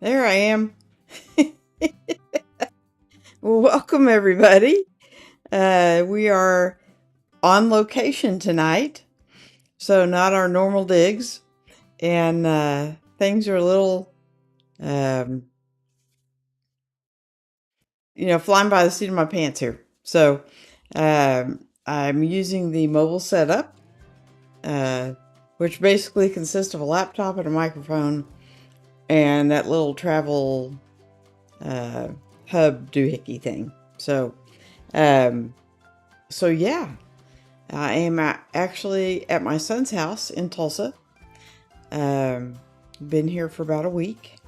There I am. Well, welcome everybody. We are on location tonight, so not our normal digs, and things are a little, um, flying by the seat of my pants here. So I'm using the mobile setup, which basically consists of a laptop and a microphone, and that little travel uh, hub doohickey thing. Um, so yeah, I am actually at my son's house in Tulsa. Um, been here for about a week.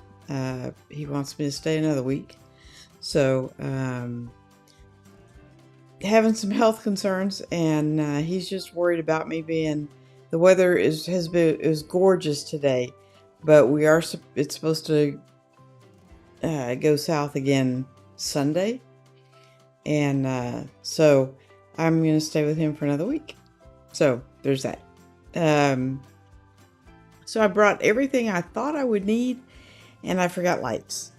He wants me to stay another week. So, having some health concerns, and he's just worried about me being. The weather is gorgeous today, but it's supposed to go south again Sunday, and so I'm gonna stay with him for another week. So there's that. Um, so I brought everything I thought I would need, and I forgot lights.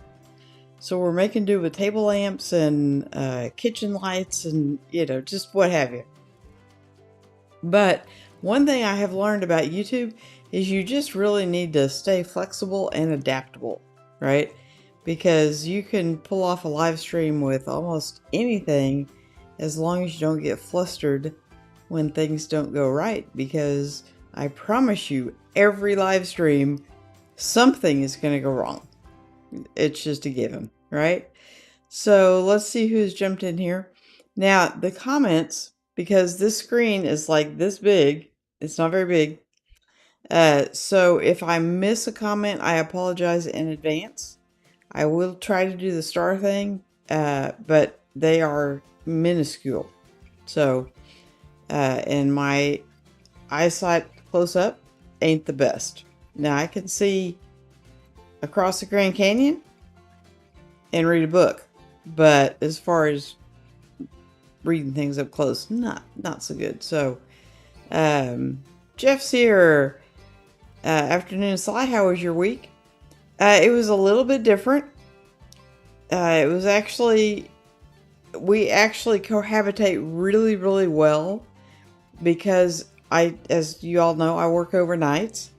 So we're making do with table lamps and kitchen lights and, just what have you. But one thing I have learned about YouTube is you just really need to stay flexible and adaptable, right? Because you can pull off a live stream with almost anything as long as you don't get flustered when things don't go right. Because I promise you, every live stream, something is going to go wrong. It's just a given, right? So let's see who's jumped in here. Now, the comments, because this screen is like this big, it's not very big. So if I miss a comment, I apologize in advance. I will try to do the star thing, but they are minuscule. So, and my eyesight close up ain't the best. Now I can see across the Grand Canyon and read a book, but as far as reading things up close, not so good. So, Jeff's here. Afternoon, Sly. How was your week? It was a little bit different. It was actually we actually cohabitate really, really well because as you all know, I work overnights,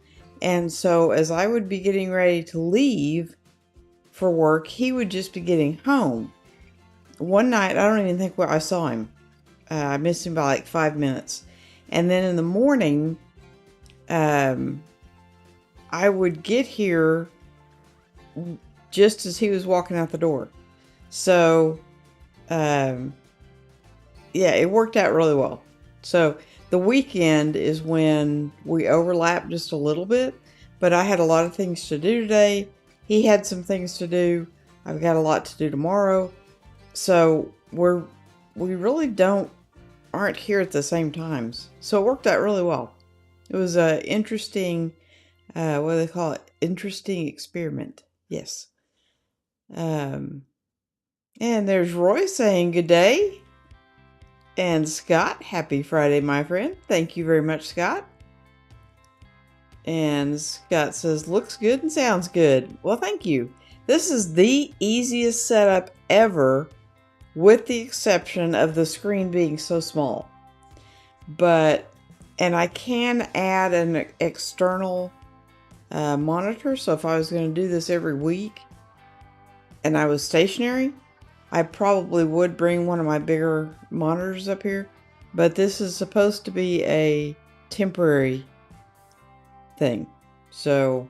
and so as I would be getting ready to leave for work, he would just be getting home. One night, I don't even think where I saw him. I missed him by like 5 minutes. And then in the morning, I would get here just as he was walking out the door. So, yeah, it worked out really well. So the weekend is when we overlap just a little bit, but I had a lot of things to do today. He had some things to do. I've got a lot to do tomorrow. So we really aren't here at the same times. So it worked out really well. It was a interesting, what do they call it? Interesting experiment. Yes. And there's Roy saying good day. And Scott, happy Friday, my friend. Thank you very much, Scott. And Scott says, looks good and sounds good. Well, thank you. This is the easiest setup ever, with the exception of the screen being so small. And I can add an external monitor. So if I was going to do this every week and I was stationary, I probably would bring one of my bigger monitors up here, but this is supposed to be a temporary thing. So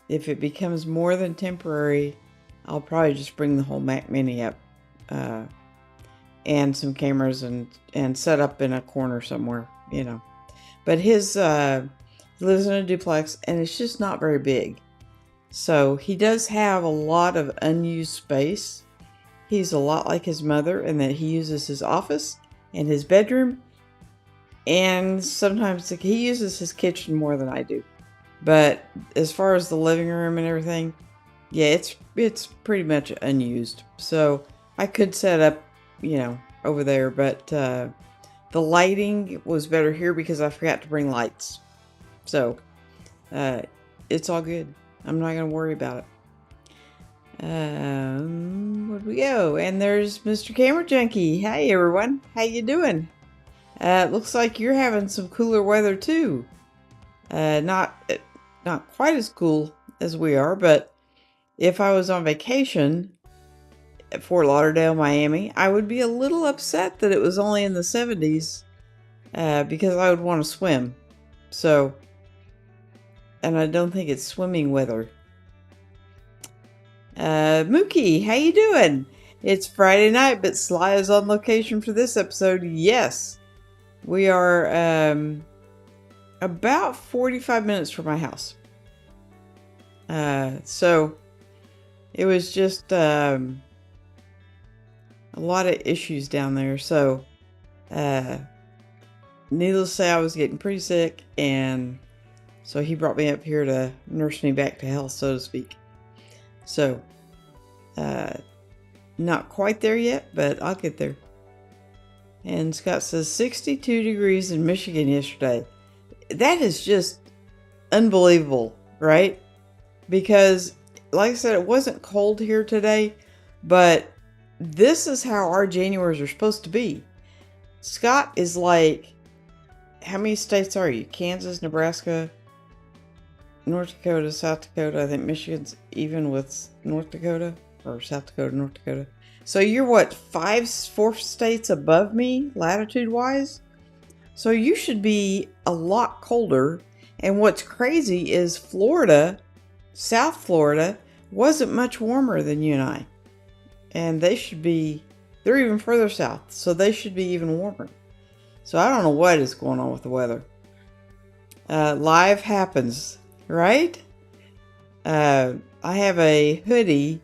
if it becomes more than temporary, I'll probably just bring the whole Mac Mini up, and some cameras and set up in a corner somewhere, But he lives in a duplex and it's just not very big. So he does have a lot of unused space. He's a lot like his mother in that he uses his office and his bedroom, and sometimes he uses his kitchen more than I do. But as far as the living room and everything, yeah, it's pretty much unused. So I could set up, over there, but the lighting was better here because I forgot to bring lights. So it's all good. I'm not going to worry about it. Where'd we go? And there's Mr. Camera Junkie. Hey everyone, how you doing? Looks like you're having some cooler weather too. Not quite as cool as we are, but if I was on vacation at Fort Lauderdale, Miami, I would be a little upset that it was only in the 70s, because I would want to swim. So, and I don't think it's swimming weather. Mookie, how you doing? It's Friday night, but Sly is on location for this episode. Yes, we are about 45 minutes from my house. So it was just a lot of issues down there. So, needless to say, I was getting pretty sick, and so he brought me up here to nurse me back to health, so to speak. So, not quite there yet, but I'll get there. And Scott says 62 degrees in Michigan yesterday. That is just unbelievable, right? Because, like I said, it wasn't cold here today, but this is how our Januaries are supposed to be. Scott is like, how many states are you? Kansas, Nebraska, North Dakota, South Dakota. I think Michigan's even with North Dakota, or South Dakota, North Dakota. So you're what, 4 states above me, latitude-wise? So you should be a lot colder. And what's crazy is Florida, South Florida, wasn't much warmer than you and I. And they're even further south, so they should be even warmer. So I don't know what is going on with the weather. Live happens, right? I have a hoodie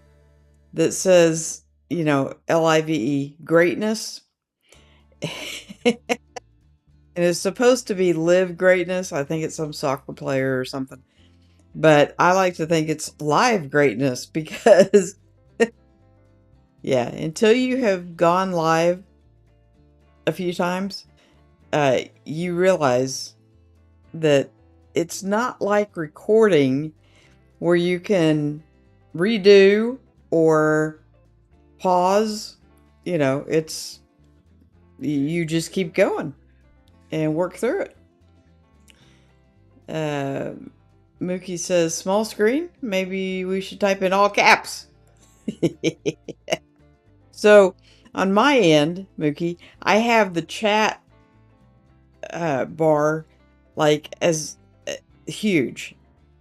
that says, LIVE, greatness. And it's supposed to be live greatness. I think it's some soccer player or something. But I like to think it's live greatness because, yeah, until you have gone live a few times, you realize that it's not like recording where you can redo or pause. You just keep going and work through it. Mookie says, small screen? Maybe we should type in all caps. So, on my end, Mookie, I have the chat bar as huge.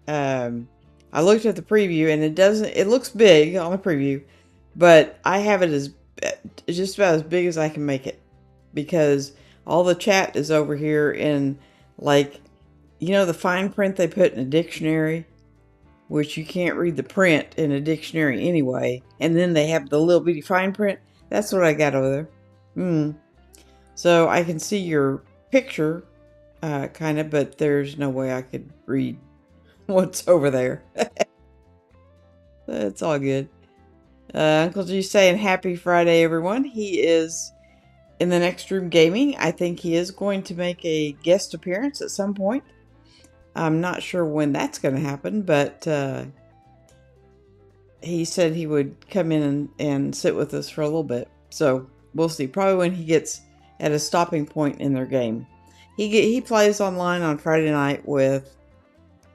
I looked at the preview and it looks big on the preview, but I have it as just about as big as I can make it, because all the chat is over here in the fine print they put in a dictionary, which you can't read the print in a dictionary anyway. And then they have the little bitty fine print. That's what I got over there. So I can see your picture, kind of, but there's no way I could read what's over there. It's all good. Uncle G saying happy Friday, everyone. He is in the next room gaming. I think he is going to make a guest appearance at some point. I'm not sure when that's going to happen, but he said he would come in and sit with us for a little bit. So we'll see. Probably when he gets at a stopping point in their game. He plays online on Friday night with,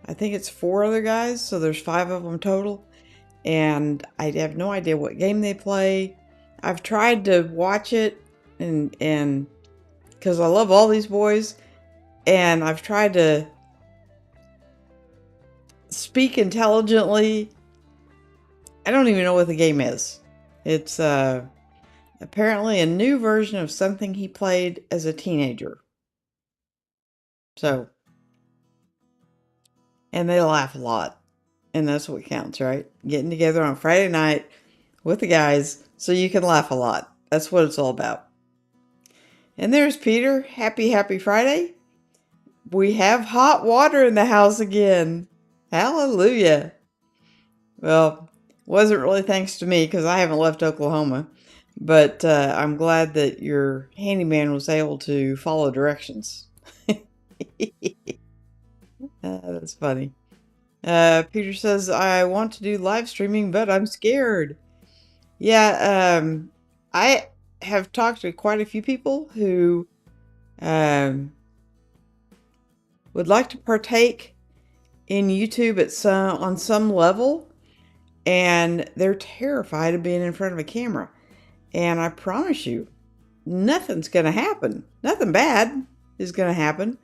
I think it's 4 other guys, so there's 5 of them total. And I have no idea what game they play. I've tried to watch it, and because I love all these boys, and I've tried to speak intelligently. I don't even know what the game is. It's apparently a new version of something he played as a teenager. So, and they laugh a lot, and that's what counts, right? Getting together on Friday night with the guys so you can laugh a lot. That's what it's all about. And there's Peter. Happy Friday. We have hot water in the house again. Hallelujah. Well, wasn't really thanks to me because I haven't left Oklahoma. But I'm glad that your handyman was able to follow directions. That's funny. Peter says, I want to do live streaming, but I'm scared. Yeah, I have talked to quite a few people who um, would like to partake in YouTube on some level, and they're terrified of being in front of a camera. And I promise you, nothing's going to happen. Nothing bad is going to happen.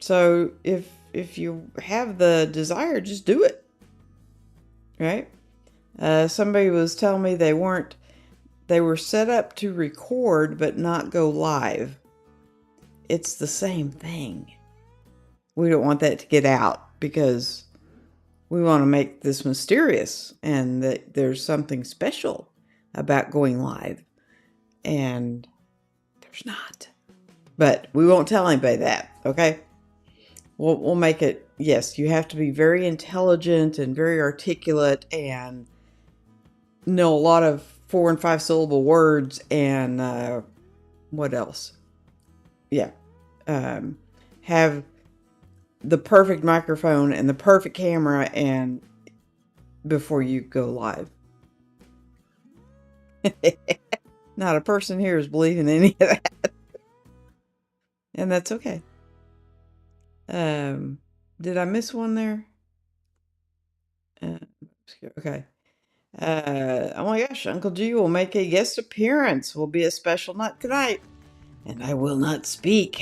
So if you have the desire, just do it. Right? Somebody was telling me they were set up to record but not go live. It's the same thing. We don't want that to get out because we want to make this mysterious and that there's something special about going live. And there's not. But we won't tell anybody that, okay? We'll make it, yes, you have to be very intelligent and very articulate and know a lot of 4 and 5 syllable words and what else? Yeah. Have the perfect microphone and the perfect camera and before you go live. Not a person here is believing any of that. And that's okay. Did I miss one there? Okay. Oh my gosh, Uncle G will make a guest appearance. Will be a special night tonight. And I will not speak.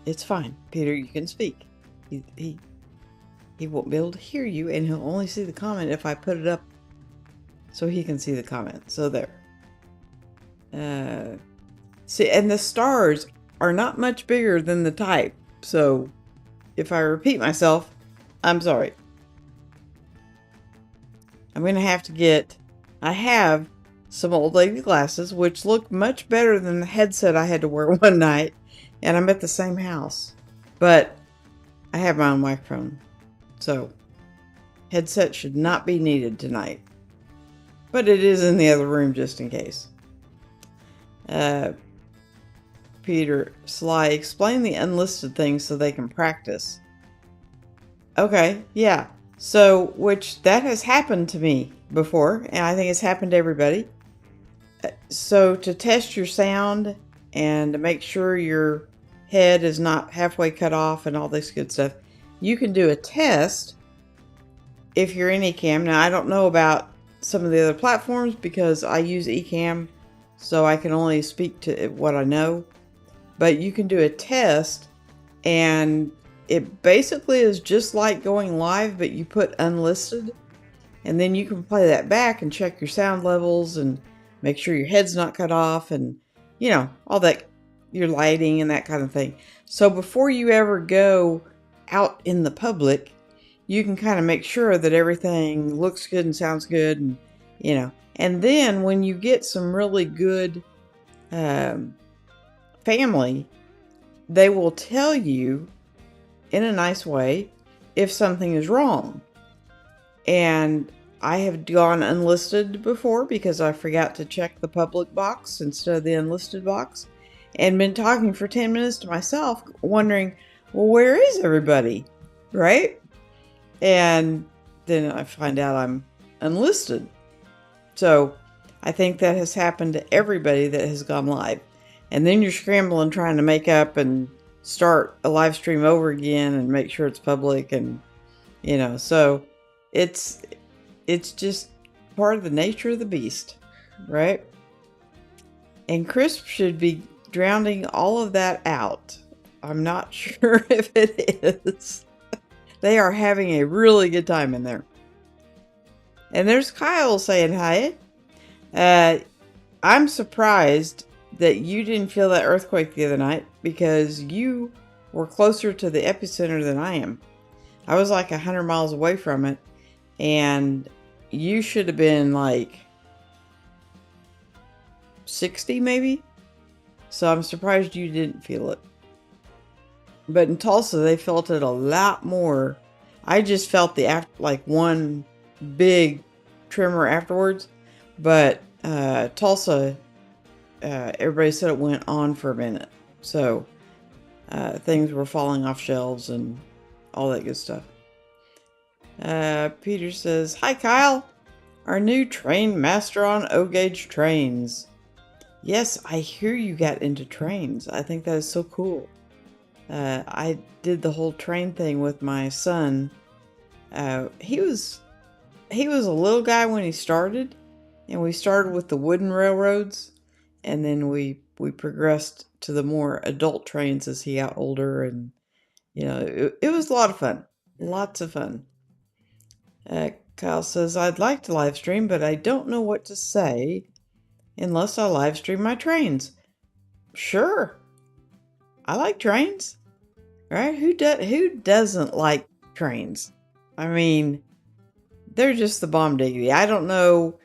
It's fine, Peter, you can speak. He won't be able to hear you, and he'll only see the comment if I put it up so he can see the comment. So there. See, and the stars are not much bigger than the type. So if I repeat myself, I'm sorry. I'm going to have to get... I have some old lady glasses, which look much better than the headset I had to wear one night. And I'm at the same house. But I have my own microphone. So, headset should not be needed tonight. But it is in the other room just in case. Peter, Sly, explain the unlisted things so they can practice. Okay, yeah. So, which that has happened to me before, and I think it's happened to everybody. So, to test your sound and to make sure your head is not halfway cut off and all this good stuff, you can do a test if you're in Ecamm. Now, I don't know about some of the other platforms because I use Ecamm, so I can only speak to what I know. But you can do a test, and it basically is just like going live, but you put unlisted, and then you can play that back and check your sound levels and make sure your head's not cut off and, you know, all that, your lighting and that kind of thing. So before you ever go out in the public, you can kind of make sure that everything looks good and sounds good, and, you know, and then when you get some really good family, they will tell you in a nice way if something is wrong. And I have gone unlisted before because I forgot to check the public box instead of the unlisted box, and been talking for 10 minutes to myself wondering, well, where is everybody? Right? And then I find out I'm unlisted. So I think that has happened to everybody that has gone live. And then you're scrambling trying to make up and start a live stream over again and make sure it's public, and, you know, so it's just part of the nature of the beast, right? And Crisp should be drowning all of that out. I'm not sure if it is. They are having a really good time in there. And there's Kyle saying hi. I'm surprised that you didn't feel that earthquake the other night because you were closer to the epicenter than I am. I was like 100 miles away from it, and you should have been like 60 maybe. So I'm surprised you didn't feel it. But in Tulsa, they felt it a lot more. I just felt like one big tremor afterwards. But Tulsa, everybody said it went on for a minute. So things were falling off shelves and all that good stuff. Peter says, "Hi, Kyle. Our new train master on O-Gauge trains." Yes, I hear you got into trains. I think that is so cool. I did the whole train thing with my son. He was a little guy when he started, and we started with the wooden railroads, and then we progressed to the more adult trains as he got older, and it was a lot of fun. Lots of fun. Kyle says, "I'd like to live stream, but I don't know what to say unless I live stream my trains." Sure. I like trains. Right? Who doesn't like trains? I mean, they're just the bomb diggity. I don't know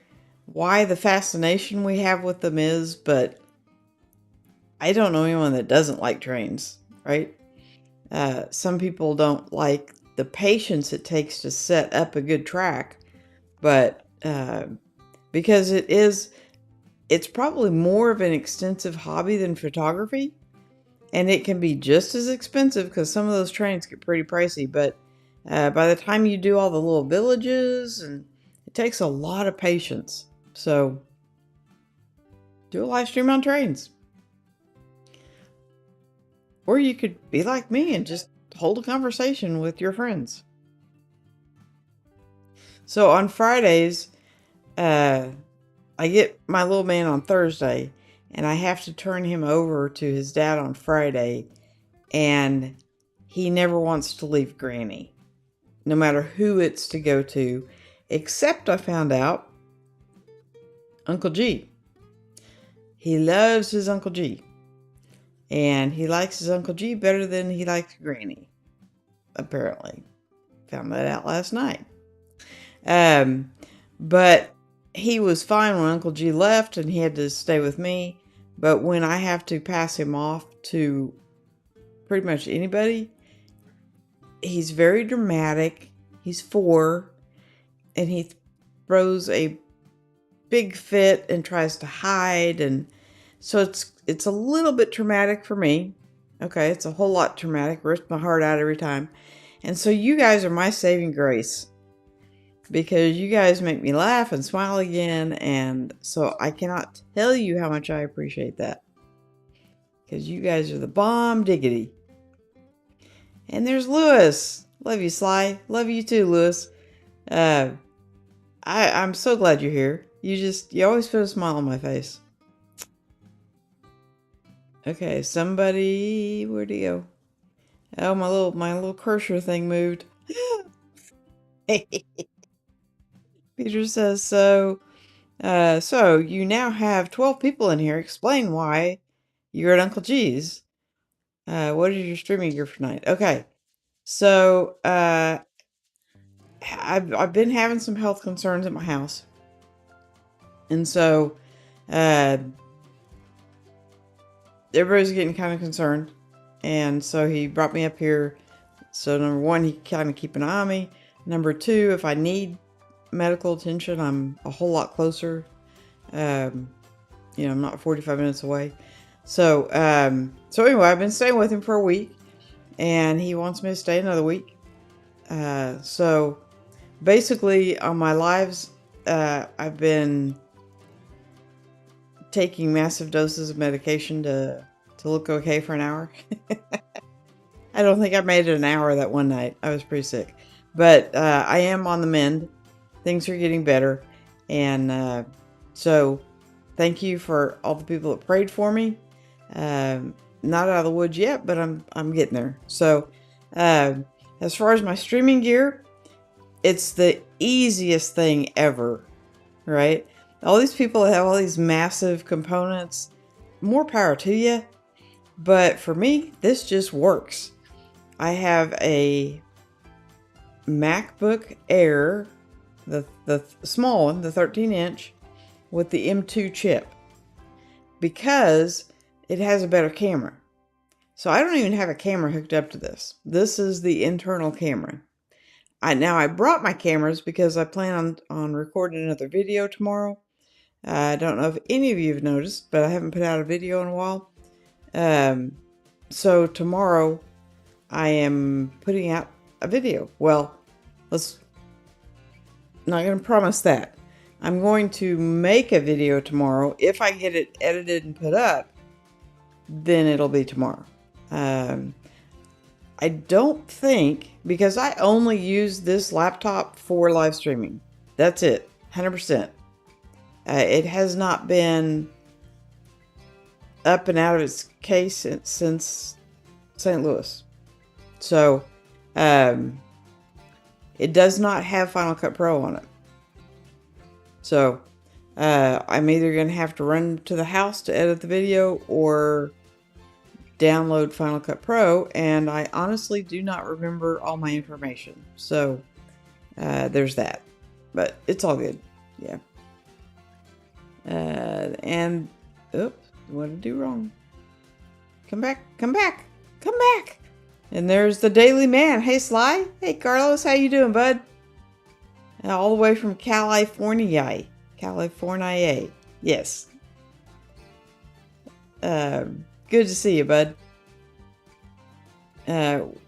why the fascination we have with them is, but I don't know anyone that doesn't like trains, right? Some people don't like the patience it takes to set up a good track, but because it's probably more of an extensive hobby than photography, and it can be just as expensive because some of those trains get pretty pricey, but by the time you do all the little villages, and it takes a lot of patience. So do a live stream on trains. Or you could be like me and just hold a conversation with your friends. So on Fridays, I get my little man on Thursday, and I have to turn him over to his dad on Friday, and he never wants to leave Granny, no matter who it's to go to, except I found out Uncle G. He loves his Uncle G. And he likes his Uncle G better than he likes Granny, apparently. Found that out last night. But he was fine when Uncle G left and he had to stay with me. But when I have to pass him off to pretty much anybody, he's very dramatic. He's 4, and he throws a big fit and tries to hide, and so it's a little bit traumatic for me. Okay, it's a whole lot traumatic. Rips my heart out every time. And so you guys are my saving grace, because you guys make me laugh and smile again, and so I cannot tell you how much I appreciate that, because you guys are the bomb diggity. And there's Lewis. Love you, Sly. Love you too, Lewis. I'm so glad you're here. You always put a smile on my face. Okay, somebody, where'd he go? Oh, my little cursor thing moved. Peter says, so you now have 12 people in here. Explain why you're at Uncle G's. What is your streaming gear for tonight? Okay, so I've been having some health concerns at my house, and so everybody's getting kind of concerned, and so he brought me up here. So number 1, he can kind of keep an eye on me. Number 2, if I need medical attention, I'm a whole lot closer. I'm not 45 minutes away. So anyway, I've been staying with him for a week, and he wants me to stay another week. So basically on my lives, I've been taking massive doses of medication to look okay for an hour. I don't think I made it an hour that one night. I was pretty sick. But I am on the mend. Things are getting better. And so thank you for all the people that prayed for me. Not out of the woods yet, but I'm getting there. So as far as my streaming gear, it's the easiest thing ever, right? All these people that have all these massive components, more power to you. But for me, this just works. I have a MacBook Air, the small one, the 13-inch, with the M2 chip, because it has a better camera. So I don't even have a camera hooked up to this. This is the internal camera. I brought my cameras because I plan on recording another video tomorrow. I don't know if any of you have noticed, but I haven't put out a video in a while. So tomorrow I am putting out a video. Well, let's not going to promise that. I'm going to make a video tomorrow. If I get it edited and put up, then it'll be tomorrow. I don't think, because I only use this laptop for live streaming. That's it, 100%. It has not been up and out of its case since St. Louis. So, it does not have Final Cut Pro on it. So, I'm either going to have to run to the house to edit the video or download Final Cut Pro, and I honestly do not remember all my information. So, there's that. But it's all good. Yeah. And, oops, what did I do wrong? Come back, come back, come back. And there's the Daily Man. Hey, Sly. Hey, Carlos. How you doing, bud? All the way from California. California. Yes. Good to see you, bud.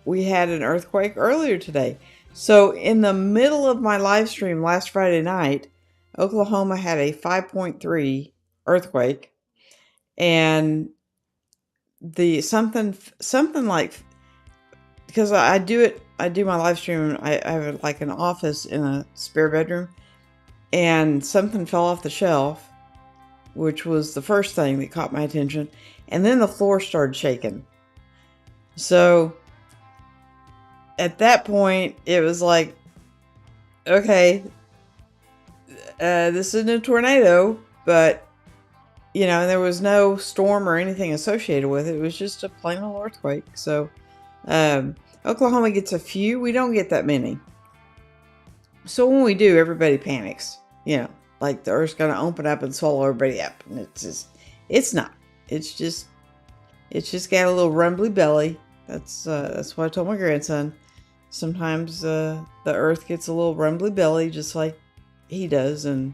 We had an earthquake earlier today. So in the middle of my live stream last Friday night, Oklahoma had a 5.3 earthquake, and the something like, because I do my live stream, I have like an office in a spare bedroom, and something fell off the shelf, which was the first thing that caught my attention, and then the floor started shaking. So at that point, it was like, okay, this isn't a tornado, but, you know, there was no storm or anything associated with it. It was just a plain old earthquake. So, Oklahoma gets a few. We don't get that many. So when we do, everybody panics. You know, like the earth's going to open up and swallow everybody up. And it's not. It's just got a little rumbly belly. That's what I told my grandson. Sometimes the earth gets a little rumbly belly, just like he does, and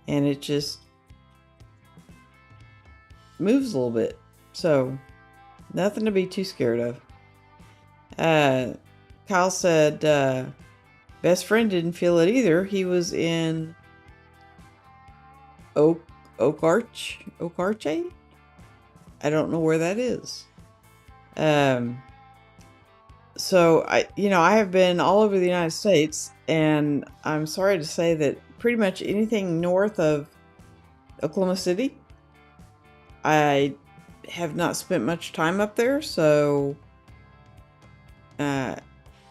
it just moves a little bit. So nothing to be too scared of. Kyle said best friend didn't feel it either. He was in Okarche. I don't know where that is. So I have been all over the United States, and I'm sorry to say that pretty much anything north of Oklahoma City, I have not spent much time up there. So, and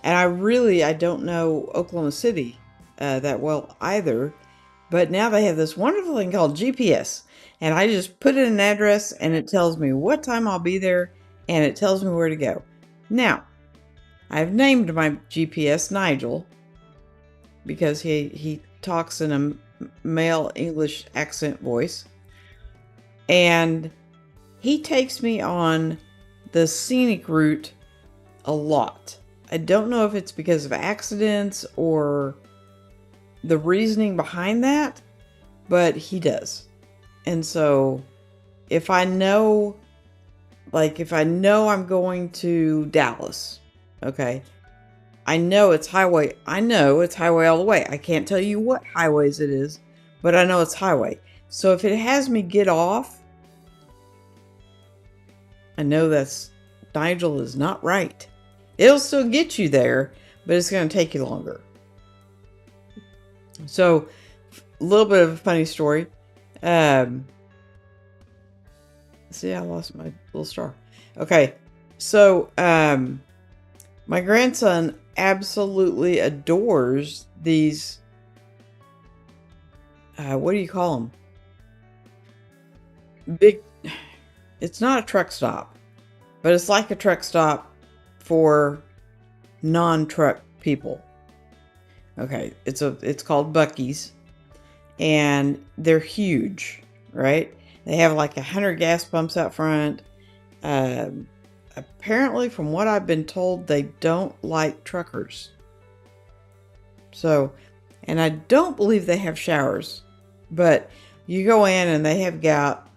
I don't know Oklahoma City that well either. But now they have this wonderful thing called GPS, and I just put in an address, and it tells me what time I'll be there, and it tells me where to go. Now, I've named my GPS Nigel because he talks in a male English accent voice, and he takes me on the scenic route a lot. I don't know if it's because of accidents or the reasoning behind that, but he does. And so if I know I'm going to Dallas, okay, I know it's highway all the way. I can't tell you what highways it is, but I know it's highway. So if it has me get off, I know that's Nigel is not right. It'll still get you there, but it's going to take you longer. So, a little bit of a funny story. See, I lost my little star. Okay, so my grandson absolutely adores these. What do you call them? Big. It's not a truck stop, but it's like a truck stop for non-truck people. Okay, it's called Buc-ee's, and they're huge, right? They have like 100 gas pumps out front. Apparently, from what I've been told, they don't like truckers. So, and I don't believe they have showers, but you go in and they have got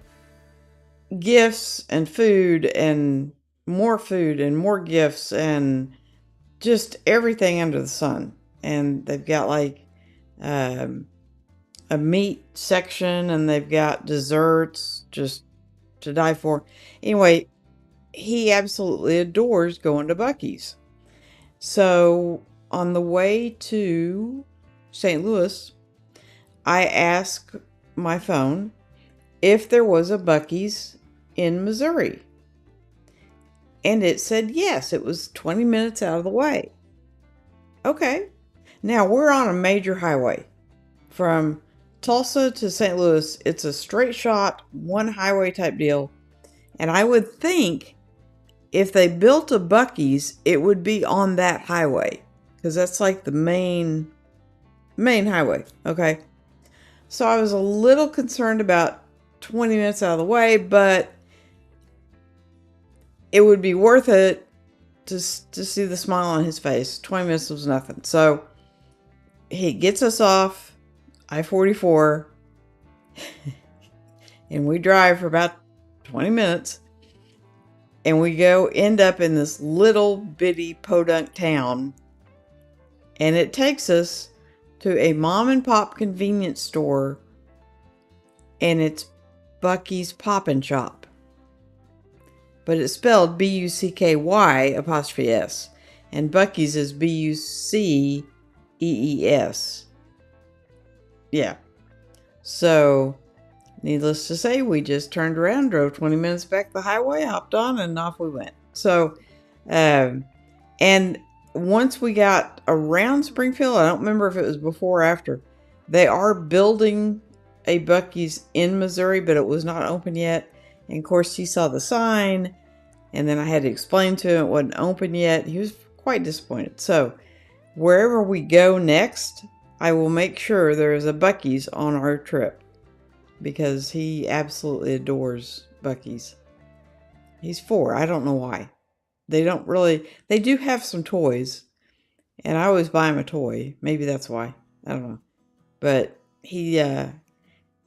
gifts and food and more food and more gifts and just everything under the sun. And they've got like um, a meat section, and they've got desserts just to die for. Anyway, he absolutely adores going to Buc-ee's. So on the way to St. Louis, I asked my phone if there was a Buc-ee's in Missouri. And it said yes, it was 20 minutes out of the way. Okay. Now we're on a major highway. From Tulsa to St. Louis, it's a straight shot, one highway type deal. And I would think if they built a Buc-ee's, it would be on that highway. Because that's like the main highway. Okay. So I was a little concerned about 20 minutes out of the way, but it would be worth it to see the smile on his face. 20 minutes was nothing. So he gets us off I-44 and we drive for about 20 minutes, and we end up in this little bitty podunk town, and it takes us to a mom and pop convenience store, and it's Buc-ee's Poppin' Shop. But it's spelled B-U-C-K-Y''S. And Buc-ee's is B-U-C-E-E-S. Yeah. So, needless to say, we just turned around, drove 20 minutes back the highway, hopped on, and off we went. So, and once we got around Springfield, I don't remember if it was before or after, they are building a Buc-ee's in Missouri, but it was not open yet. And of course, he saw the sign, and then I had to explain to him it wasn't open yet. He was quite disappointed. So, wherever we go next, I will make sure there is a Buc-ee's on our trip, because he absolutely adores Buc-ee's. He's 4. I don't know why. They do have some toys, and I always buy him a toy. Maybe that's why. I don't know. But he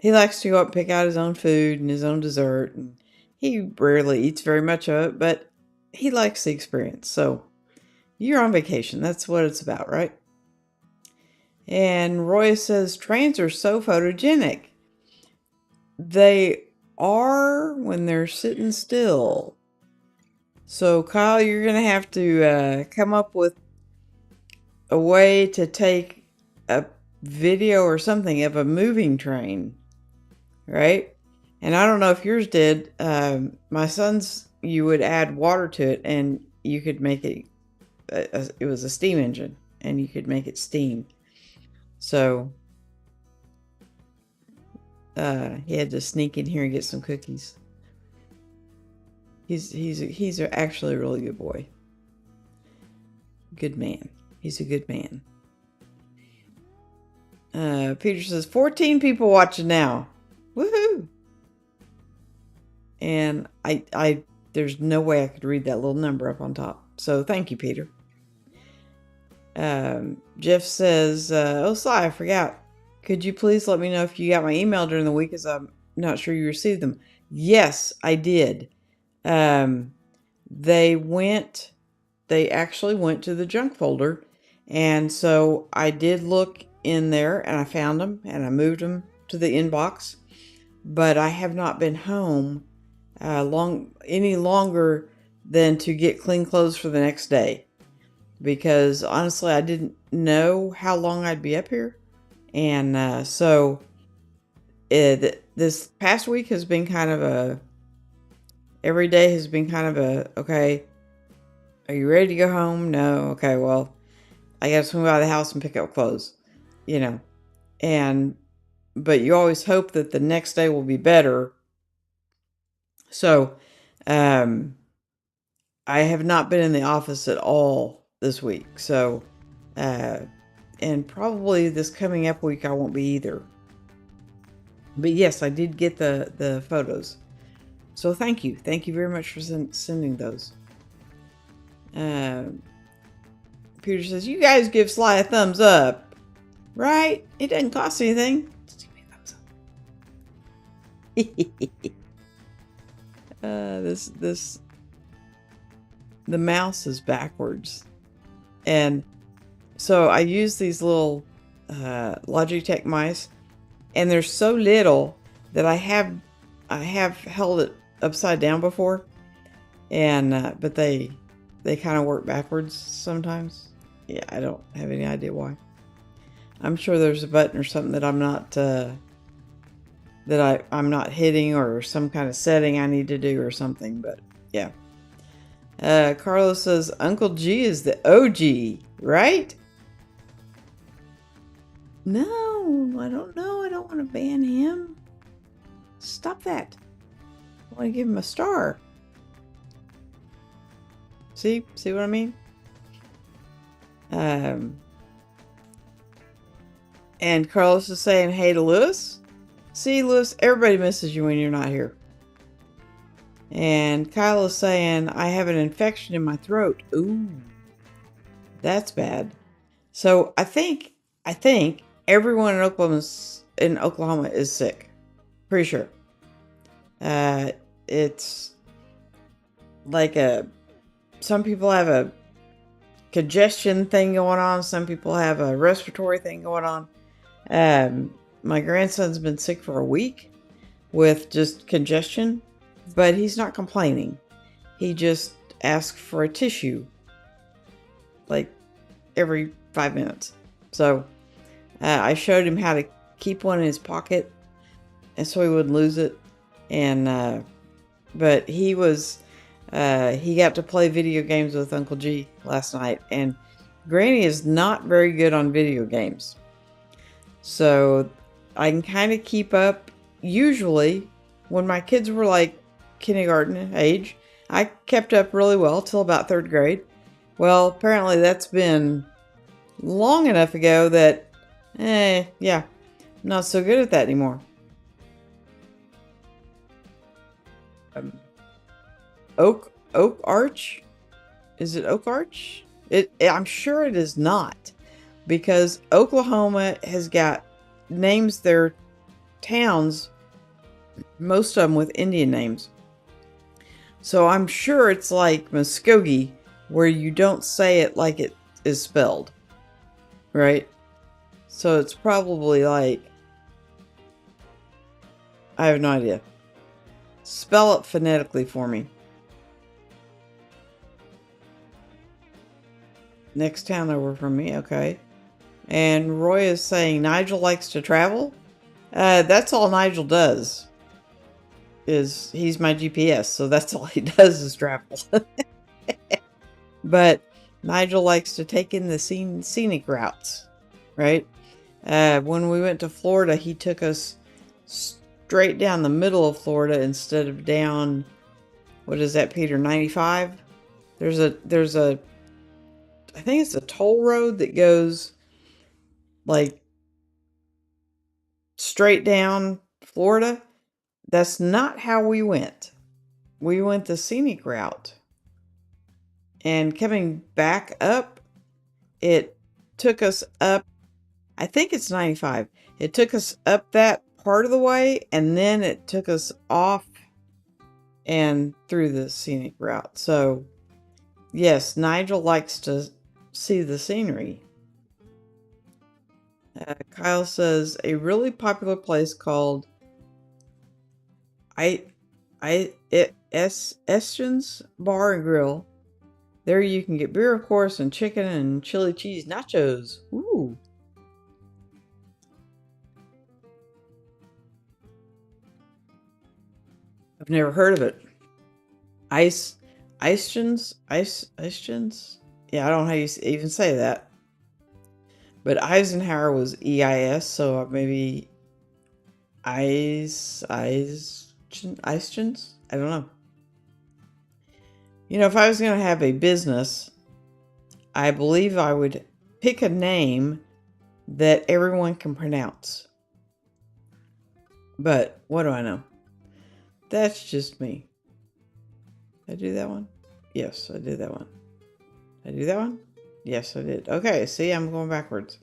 likes to go up and pick out his own food and his own dessert, and he rarely eats very much of it, but he likes the experience. So you're on vacation. That's what it's about, right? And Roy says, trains are so photogenic. They are when they're sitting still. So Kyle, you're going to have to come up with a way to take a video or something of a moving train, right? And I don't know if yours did. My son's, you would add water to it, and you could make it, it was a steam engine, and you could make it steam. So he had to sneak in here and get some cookies. He's actually a really good boy. Good man. He's a good man. Peter says 14 people watching now. Woohoo! And I there's no way I could read that little number up on top. So thank you, Peter. Jeff says, oh, Sly, I forgot. Could you please let me know if you got my email during the week, as I'm not sure you received them? Yes, I did. They actually went to the junk folder. And so I did look in there, and I found them, and I moved them to the inbox. But I have not been home any longer than to get clean clothes for the next day. Because honestly, I didn't know how long I'd be up here. And so this past week has been kind of every day has been kind of okay, are you ready to go home? No. Okay, well, I got to swing by the house and pick up clothes, but you always hope that the next day will be better. So, I have not been in the office at all this week. So, and probably this coming up week I won't be either. But yes, I did get the photos. So thank you. Thank you very much for sending those. Peter says, you guys give Sly a thumbs up, right? It doesn't cost anything. Just give me a thumbs up. This the mouse is backwards. And so I use these little Logitech mice, and they're so little that I have held it upside down before, and but they kind of work backwards sometimes. Yeah, I don't have any idea why. I'm sure there's a button or something that I'm not I'm not hitting, or some kind of setting I need to do or something. But yeah. Carlos says Uncle G is the OG, right? No, I don't know. I don't want to ban him. Stop that. I want to give him a star. See what I mean? And Carlos is saying hey to Lewis. See, Lewis, everybody misses you when you're not here. And Kyle is saying, I have an infection in my throat. Ooh, that's bad. So I think everyone in Oklahoma is sick. Pretty sure. It's like some people have a congestion thing going on. Some people have a respiratory thing going on. My grandson's been sick for a week with just congestion, but he's not complaining. He just asks for a tissue like every 5 minutes. So I showed him how to keep one in his pocket, and so he wouldn't lose it. And but he got to play video games with Uncle G last night, and Granny is not very good on video games. So I can kind of keep up. Usually, when my kids were like kindergarten age, I kept up really well till about 3rd grade. Well, apparently that's been long enough ago that, yeah, I'm not so good at that anymore. Oak Arch? Is it Oak Arch? I'm sure it is not, because Oklahoma has got names their towns, most of them with Indian names. So I'm sure it's like Muskogee, where you don't say it like it is spelled, right? So it's probably like, I have no idea. Spell it phonetically for me. Next town over from me, okay. And Roy is saying Nigel likes to travel. That's all Nigel does. He's my GPS, so that's all he does is travel. But Nigel likes to take in the scenic routes, right? When we went to Florida, he took us straight down the middle of Florida instead of down, what is that, Peter, 95? There's a I think it's a toll road that goes like straight down Florida. That's not how we went. We went the scenic route. And coming back up, it took us up, I think it's 95. It took us up that part of the way, and then it took us off and through the scenic route. So, yes, Nigel likes to see the scenery. Kyle says a really popular place called Eston's Bar and Grill. There you can get beer, of course, and chicken and chili cheese nachos. Ooh. I've never heard of it. Eiston's? Yeah, I don't know how you even say that. But Eisenhower was EIS, so maybe Eiston's? I don't know. You know, if I was going to have a business, I believe I would pick a name that everyone can pronounce. But what do I know? That's just me. Did I do that one? Yes, I did that one. Did I do that one? Yes, I did. Okay, see, I'm going backwards.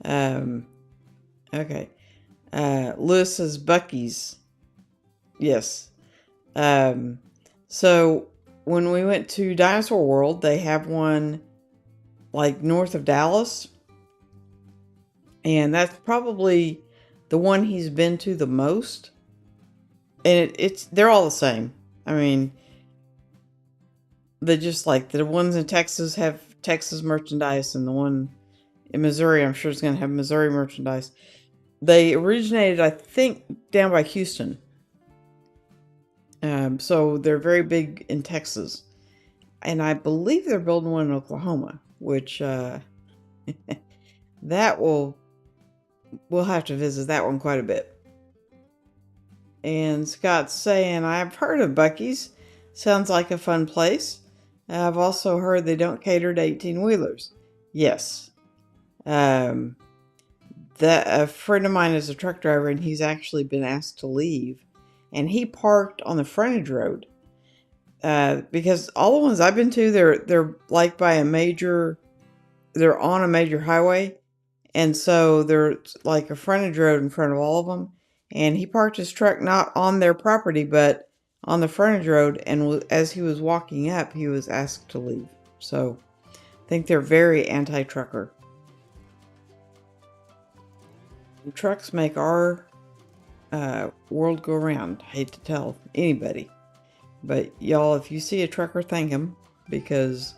Okay. Lewis says Buc-ee's. Yes. So when we went to Dinosaur World, they have one like north of Dallas. And that's probably the one he's been to the most. And they're all the same. I mean, they just like the ones in Texas have Texas merchandise, and the one in Missouri, I'm sure, is going to have Missouri merchandise. They originated, I think, down by Houston. So they're very big in Texas. And I believe they're building one in Oklahoma, which that we'll have to visit that one quite a bit. And Scott's saying, I've heard of Buc-ee's. Sounds like a fun place. I've also heard they don't cater to 18-wheelers. Yes. A friend of mine is a truck driver, and he's actually been asked to leave. And he parked on the frontage road. Because all the ones I've been to, they're like by they're on a major highway. And so there's like a frontage road in front of all of them. And he parked his truck not on their property, but on the frontage road. And as he was walking up, he was asked to leave. So I think they're very anti-trucker. Trucks make our world go round. Hate to tell anybody. But y'all, if you see a trucker, thank them. Because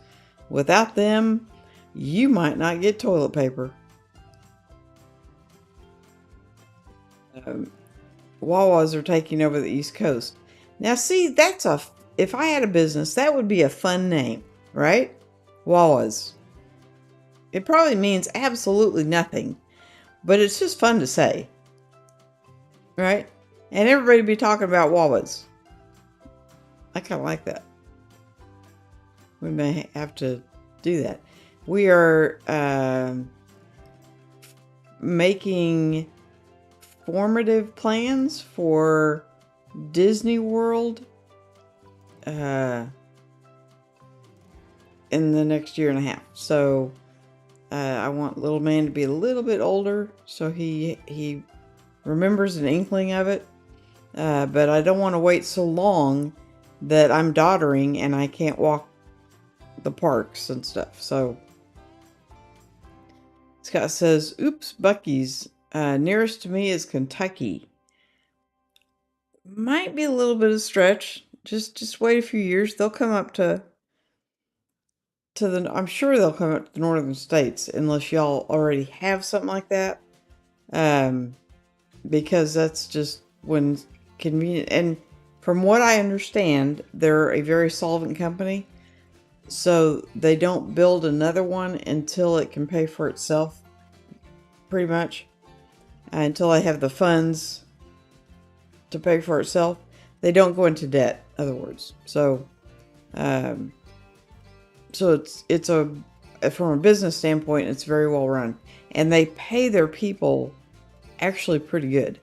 without them, you might not get toilet paper. Wawas are taking over the East Coast. Now, see, if I had a business, that would be a fun name, right? Wawas. It probably means absolutely nothing, but it's just fun to say, right? And everybody be talking about Wawas. I kind of like that. We may have to do that. We are making formative plans for Disney World in the next year and a half. So I want little man to be a little bit older so he remembers an inkling of it. But I don't want to wait so long that I'm doddering and I can't walk the parks and stuff. So Scott says, oops, Buc-ee's. Nearest to me is Kentucky. Might be a little bit of a stretch. Just wait a few years. They'll come up I'm sure they'll come up to the northern states, unless y'all already have something like that. Because that's just when convenient. And from what I understand, they're a very solvent company. So they don't build another one until it can pay for itself, pretty much. Until they have the funds to pay for itself. They don't go into debt, in other words. So, it's from a business standpoint, it's very well run. And they pay their people actually pretty good.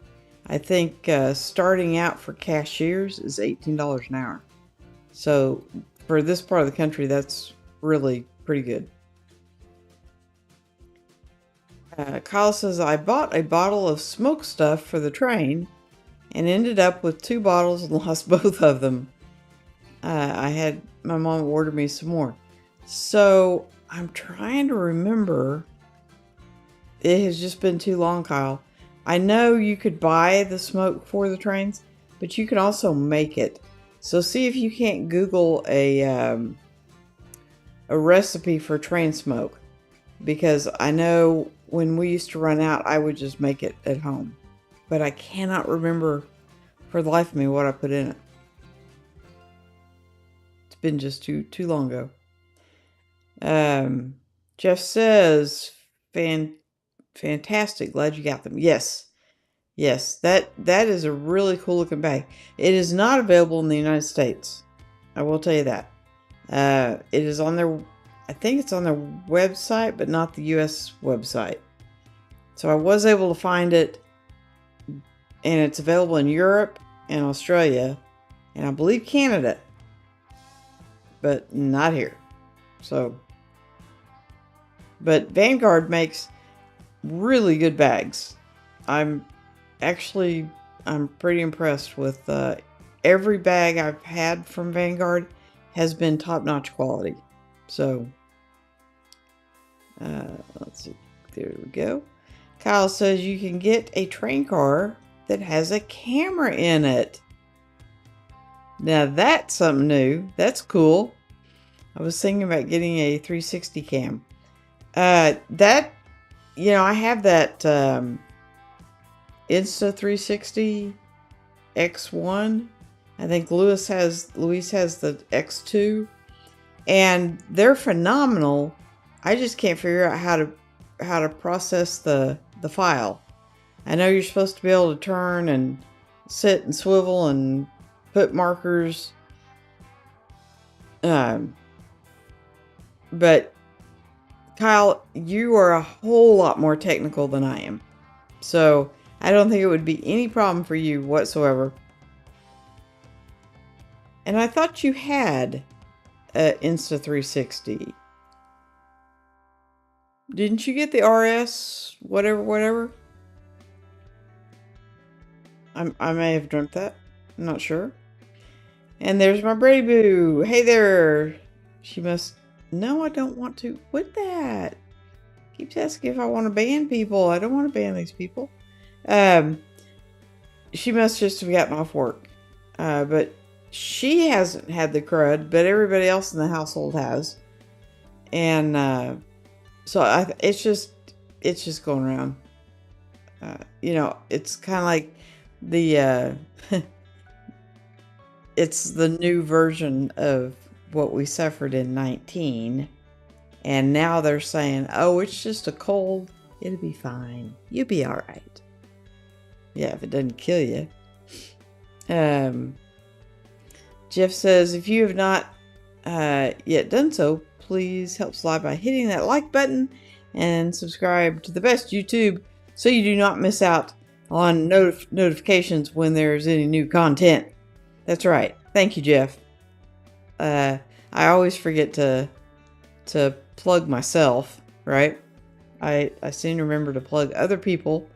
I think starting out for cashiers is $18 an hour. So for this part of the country, that's really pretty good. Kyle says, I bought a bottle of smoke stuff for the train and ended up with 2 bottles and lost both of them. I had my mom order me some more. So I'm trying to remember. It has just been too long, Kyle. I know you could buy the smoke for the trains, but you can also make it. So see if you can't Google a recipe for train smoke. Because I know when we used to run out, I would just make it at home. But I cannot remember for the life of me what I put in it. It's been just too long ago. Jeff says, fantastic. Glad you got them. Yes, that is a really cool looking bag. It is not available in the United States. I will tell you that. It is on their, I think it's on their website, but not the US website. So I was able to find it, and it's available in Europe and Australia, and I believe Canada, but not here. So, but Vanguard makes really good bags. I'm pretty impressed with every bag I've had from Vanguard has been top-notch quality. So, let's see. There we go. Kyle says you can get a train car that has a camera in it. Now that's something new. That's cool. I was thinking about getting a 360 cam. That, you know, I have that Insta360 X1. I think Luis has the X2, and they're phenomenal. I just can't figure out how to process the file. I know you're supposed to be able to turn and sit and swivel and put markers, but Kyle, you are a whole lot more technical than I am, so I don't think it would be any problem for you whatsoever. And I thought you had a Insta360. Didn't you get the RS whatever? I may have dreamt that. I'm not sure. And there's my Brady Boo. Hey there. She must... No, I don't want to. Quit that. Keeps asking if I want to ban people. I don't want to ban these people. She must just have gotten off work. But she hasn't had the crud, but everybody else in the household has. And so it's just going around. You know, it's kind of like the it's the new version of what we suffered in 19, and now they're saying, oh, it's just a cold, it'll be fine, you'll be all right. Yeah, if it doesn't kill you. Jeff says, if you have not yet done so, please help Sly by hitting that like button and subscribe to the best YouTube so you do not miss out on notifications when there's any new content. That's right. Thank you, Jeff. I always forget to plug myself, right? I seem to remember to plug other people,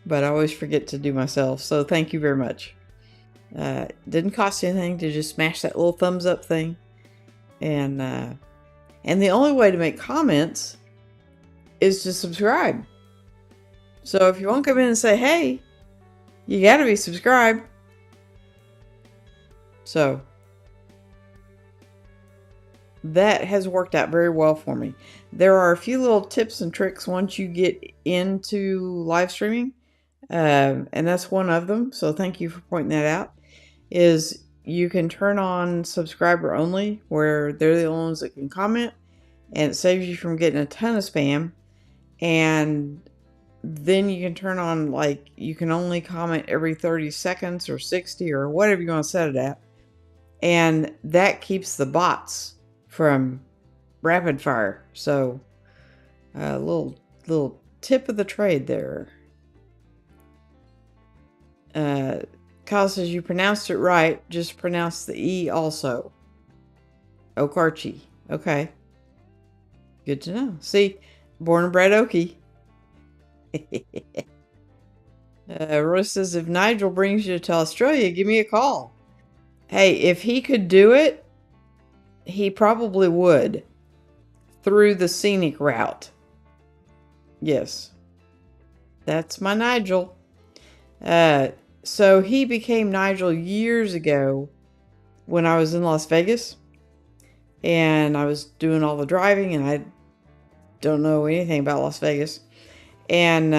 but I always forget to do myself. So thank you very much. Didn't cost you anything to just smash that little thumbs up thing. And the only way to make comments is to subscribe. So if you want to come in and say, hey, you got to be subscribed. So that has worked out very well for me. There are a few little tips and tricks once you get into live streaming. And that's one of them. So thank you for pointing that out. Is you can turn on subscriber only, where they're the only ones that can comment, and it saves you from getting a ton of spam. And then you can turn on, like, you can only comment every 30 seconds or 60 or whatever you want to set it at. And that keeps the bots from rapid fire. So a little tip of the trade there. Kyle says you pronounced it right. Just pronounce the E also. Okarchi. Okay. Good to know. See, born and bred Okie. Roy says, if Nigel brings you to Australia, give me a call. Hey, if he could do it, he probably would. Through the scenic route. Yes. That's my Nigel. So he became Nigel years ago when I was in Las Vegas. And I was doing all the driving, and I don't know anything about Las Vegas. And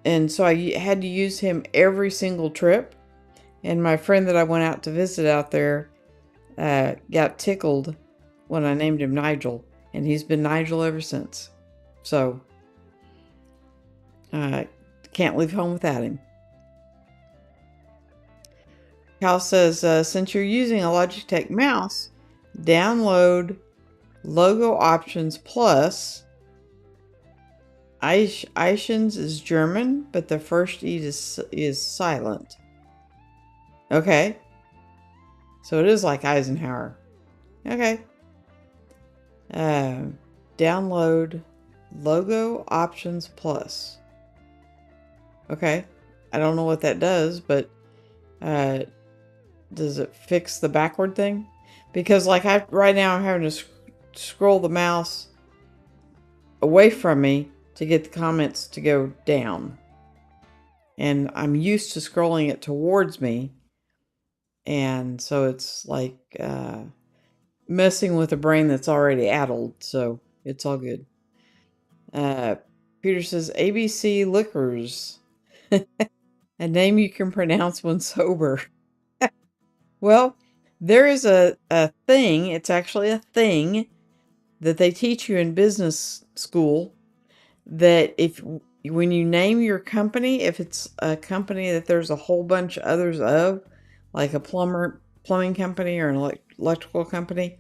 so I had to use him every single trip. And my friend that I went out to visit out there got tickled when I named him Nigel. And he's been Nigel ever since. So, can't leave home without him. Cal says, since you're using a Logitech mouse, download Logo Options Plus. Eichens is German, but the first E is silent. Okay. So it is like Eisenhower. Okay. Download Logo Options Plus. Okay. I don't know what that does, but does it fix the backward thing? Because like right now I'm having to scroll the mouse away from me to get the comments to go down. And I'm used to scrolling it towards me. And so it's like messing with a brain that's already addled. So it's all good. Peter says ABC Liquors. A name you can pronounce when sober. Well, there is a thing, it's actually a thing that they teach you in business school, that when you name your company, if it's a company that there's a whole bunch of others of, like a plumbing company or an electrical company,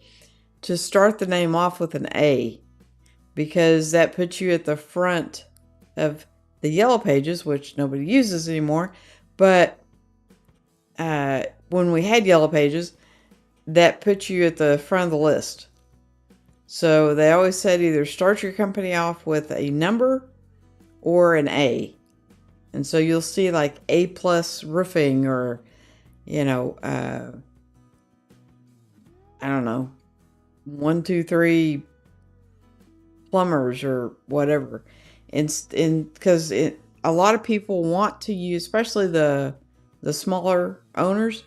to start the name off with an A, because that puts you at the front of the yellow pages, which nobody uses anymore. But when we had yellow pages, that puts you at the front of the list. So they always said either start your company off with a number or an A. And so you'll see like A plus roofing, or, I don't know, 1, 2, 3 plumbers or whatever. And because a lot of people want to use, especially the smaller owners,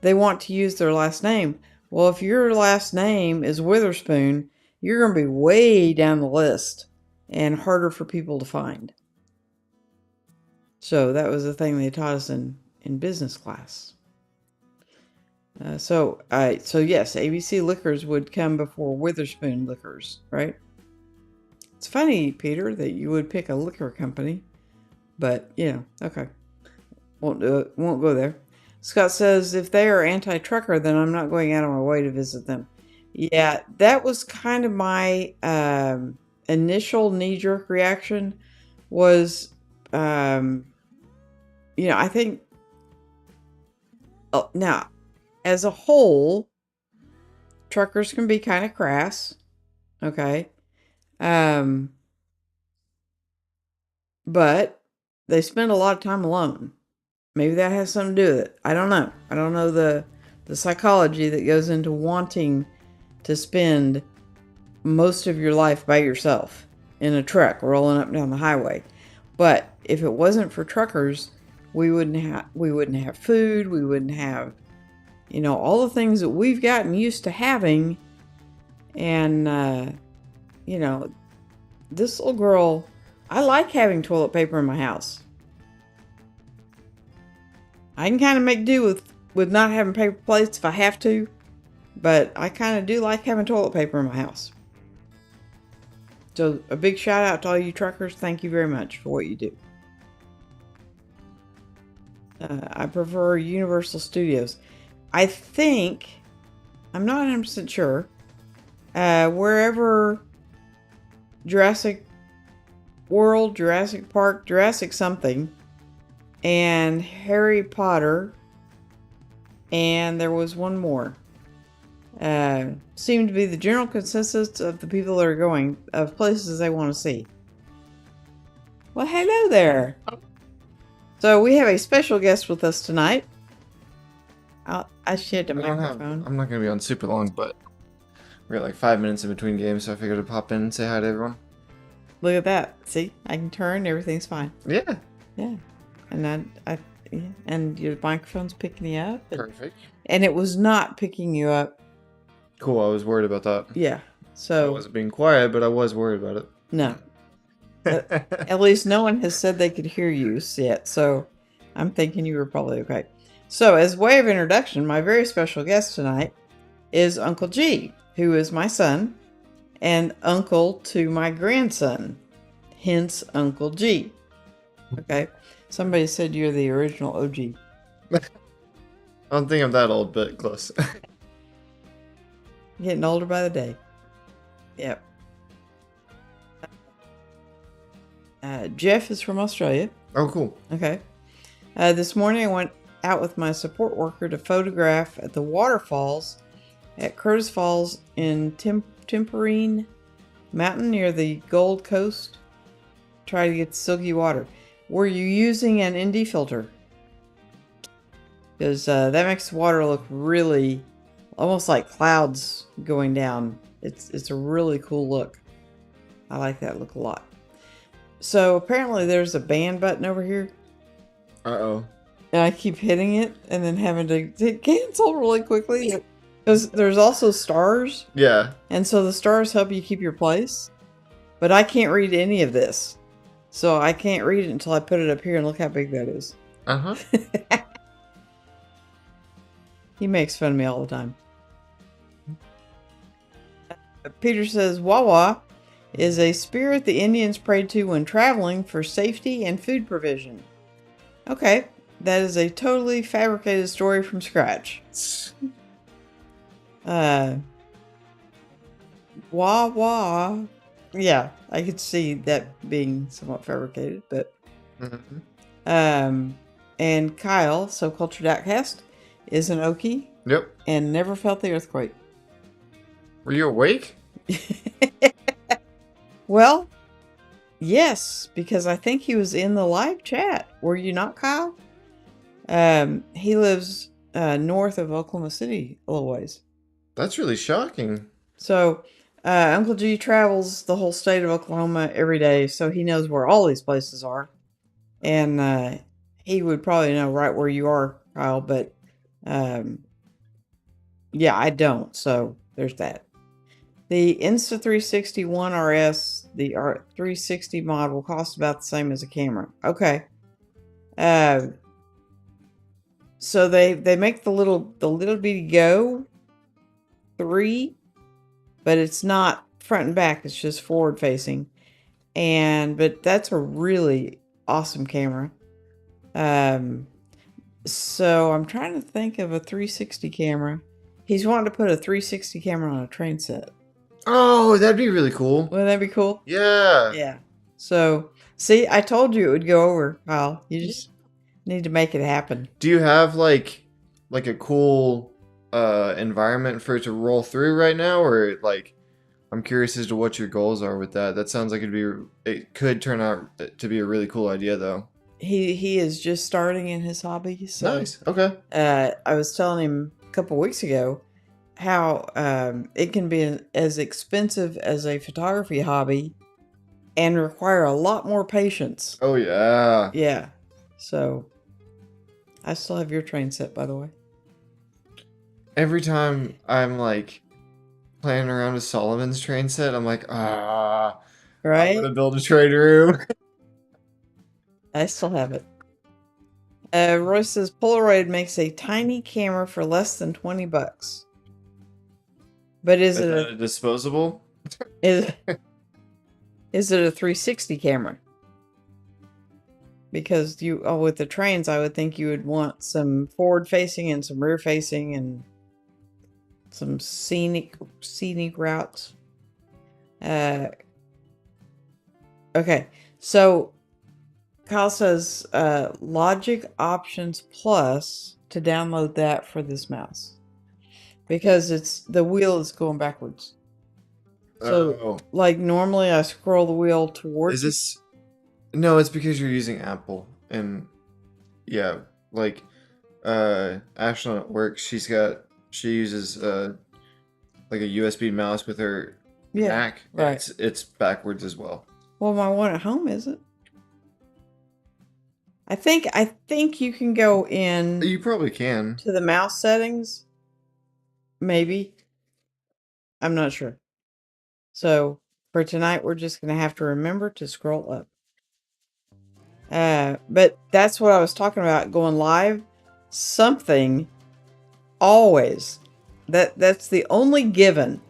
they want to use their last name. Well, if your last name is Witherspoon, you're going to be way down the list and harder for people to find. So that was the thing they taught us in business class. So yes, ABC Liquors would come before Witherspoon Liquors, right? It's funny, Peter, that you would pick a liquor company, but okay, won't do it. Won't go there. Scott says, if they are anti-trucker, then I'm not going out of my way to visit them. Yeah, that was kind of my initial knee-jerk reaction was, I think, now, as a whole, truckers can be kind of crass, okay? But they spend a lot of time alone. Maybe that has something to do with it. I don't know. I don't know the psychology that goes into wanting to spend most of your life by yourself in a truck rolling up and down the highway. But if it wasn't for truckers, we wouldn't have food, we wouldn't have all the things that we've gotten used to having. And this little girl, I like having toilet paper in my house. I can kind of make do with not having paper plates if I have to, but I kind of do like having toilet paper in my house. So a big shout out to all you truckers. Thank you very much for what you do. I prefer Universal Studios. I think, I'm not 100% sure, wherever Jurassic World, Jurassic Park, Jurassic something, and Harry Potter, and there was one more, seemed to be the general consensus of the people that are going, of places they want to see. Well, hello there. So we have a special guest with us tonight. I shared the microphone. I'm not going to be on super long, but we got like 5 minutes in between games, so I figured I'd pop in and say hi to everyone. Look at that. See, I can turn, everything's fine. Yeah. Yeah. And and your microphone's picking you up. Perfect. And it was not picking you up. Cool, I was worried about that. Yeah. So I wasn't being quiet, but I was worried about it. No. At least no one has said they could hear you yet, so I'm thinking you were probably okay. So, as way of introduction, my very special guest tonight is Uncle G, who is my son and uncle to my grandson, hence Uncle G. Okay. Somebody said you're the original OG. I don't think I'm that old, but close. Getting older by the day. Yep. Jeff is from Australia. Oh, cool. Okay. This morning I went out with my support worker to photograph at the waterfalls at Curtis Falls in Temperine Mountain near the Gold Coast. Try to get silky water. Were you using an ND filter? Because that makes the water look really almost like clouds going down. It's a really cool look. I like that look a lot. So apparently there's a band button over here. Uh-oh. And I keep hitting it and then having to hit cancel really quickly. Because there's also stars. Yeah. And so the stars help you keep your place. But I can't read any of this. So I can't read it until I put it up here and look how big that is. Uh-huh. He makes fun of me all the time. Peter says, Wawa is a spirit the Indians prayed to when traveling for safety and food provision. Okay, that is a totally fabricated story from scratch. Wawa. Yeah, I could see that being somewhat fabricated, but and Kyle, so cultured outcast, is an Okie. Yep. And never felt the earthquake. Were you awake? Well, yes, because I think he was in the live chat. Were you not, Kyle? He lives north of Oklahoma City a little ways. That's really shocking. So, Uncle G travels the whole state of Oklahoma every day, so he knows where all these places are. And he would probably know right where you are, Kyle, but yeah, I don't, so there's that. The Insta360 One RS, the 360 mod, will cost about the same as a camera. Okay. So they make the little bitty Go 3, but it's not front and back. It's just forward facing, but that's a really awesome camera. So I'm trying to think of a 360 camera. He's wanting to put a 360 camera on a train set. Oh, that'd be really cool. Wouldn't that be cool? Yeah. Yeah. So, see, I told you it would go over, Kyle. You just need to make it happen. Do you have like a cool environment for it to roll through right now, or like I'm curious as to what your goals are with that. That sounds like it could turn out to be a really cool idea though. He is just starting in his hobby. So, nice. Okay. I was telling him a couple weeks ago how it can be as expensive as a photography hobby and require a lot more patience. Oh yeah. Yeah. So I still have your train set, by the way. Every time I'm like playing around with Solomon's train set, I'm like, right? I'm gonna build a trade room. I still have it. Roy says Polaroid makes a tiny camera for less than $20. But is it a disposable? Is it a 360 camera? Because with the trains, I would think you would want some forward facing and some rear facing and some scenic routes. Okay, so Kyle says Logic Options Plus to download that for this mouse because the wheel is going backwards. So like normally I scroll the wheel towards. Is this? No, it's because you're using Apple, and yeah, like Ashlyn at work, she uses like a USB mouse with her Mac. Right. It's backwards as well. Well, my one at home isn't. I think you can go in. You probably can. To the mouse settings. Maybe. I'm not sure. So for tonight, we're just going to have to remember to scroll up. But that's what I was talking about going live. Something always. That's the only given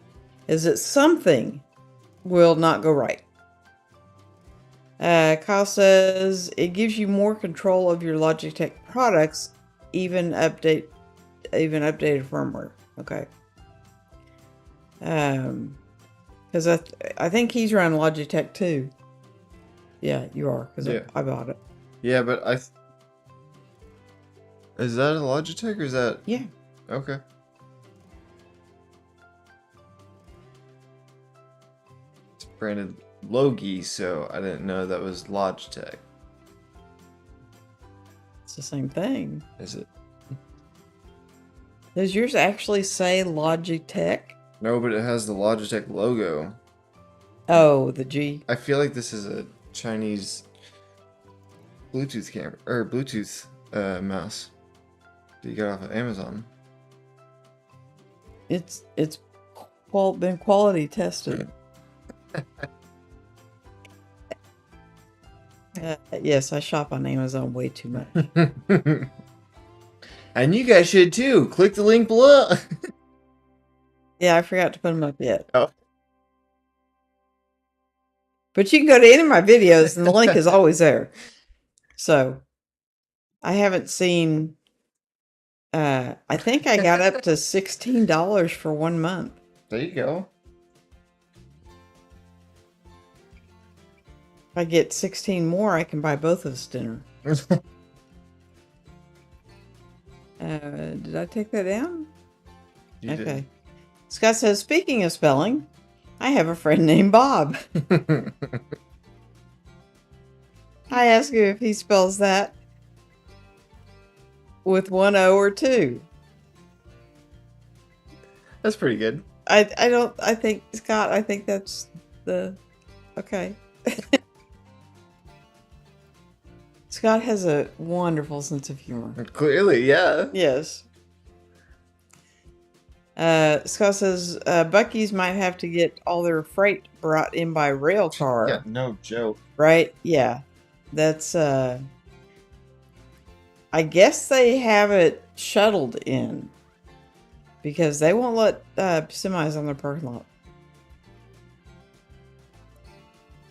is that something will not go right. Kyle says it gives you more control of your Logitech products, even updated firmware. Okay. Because I think he's running Logitech too. Yeah, you are because I bought it. Yeah, but is that a Logitech or is that? Yeah. Okay. It's branded Logi, so I didn't know that was Logitech. It's the same thing. Is it? Does yours actually say Logitech? No, but it has the Logitech logo. Oh, the G. I feel like this is a Chinese Bluetooth camera or Bluetooth mouse that you got off of Amazon. It's been quality tested. Yes, I shop on Amazon way too much. And you guys should too. Click the link below. Yeah, I forgot to put them up yet. Oh. But you can go to any of my videos and the link is always there. So I haven't seen I think I got up to $16 for 1 month. There you go. If I get 16 more, I can buy both of us dinner. Did I take that down? You Okay. did. Scott says, speaking of spelling, I have a friend named Bob. I ask him if he spells that with 1 O or 2. That's pretty good. I think, Scott, I think that's the, okay. Scott has a wonderful sense of humor. Clearly, yeah. Yes. Scott says, Buc-ee's might have to get all their freight brought in by rail car. Yeah, no joke. Right? Yeah. That's, I guess they have it shuttled in. Because they won't let semis on their parking lot.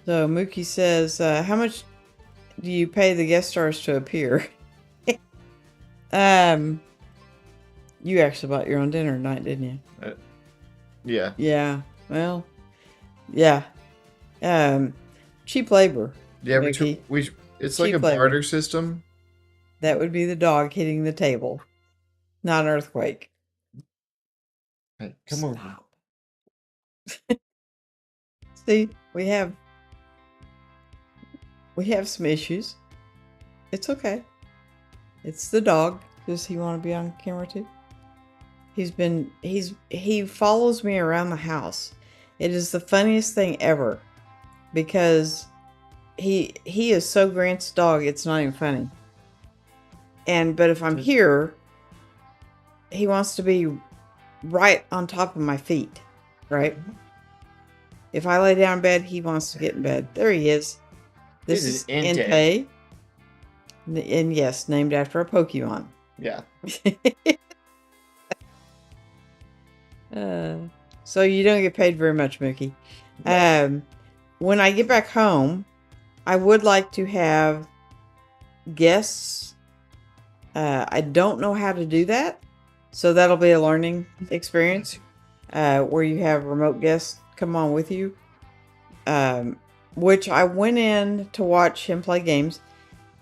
So Mookie says, how much do you pay the guest stars to appear? You actually bought your own dinner tonight, didn't you? Yeah. Yeah. Well, yeah. Cheap labor. Yeah, Mickey. it's like a Cheap labor. barter system. That would be the dog hitting the table, not an earthquake. Hey, come over. See, we have some issues. It's okay. It's the dog. Does he want to be on camera too? He follows me around the house. It is the funniest thing ever because he is so Grant's dog, it's not even funny. But if I'm here, he wants to be right on top of my feet, right? If I lay down in bed, he wants to get in bed. There he is. This is Entei. And yes, named after a Pokemon. Yeah. So you don't get paid very much, Mookie. When I get back home, I would like to have guests. I don't know how to do that. So that'll be a learning experience where you have remote guests come on with you. Which I went in to watch him play games.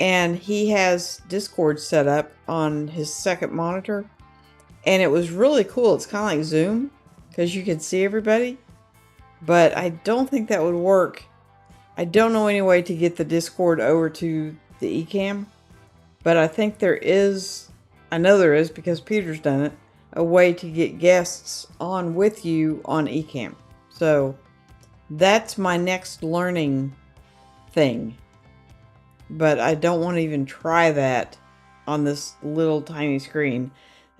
And he has Discord set up on his second monitor. And it was really cool. It's kind of like Zoom because you can see everybody. But I don't think that would work. I don't know any way to get the Discord over to the Ecamm. But I think there is, I know there is because Peter's done it, a way to get guests on with you on Ecamm. So that's my next learning thing. But I don't want to even try that on this little tiny screen.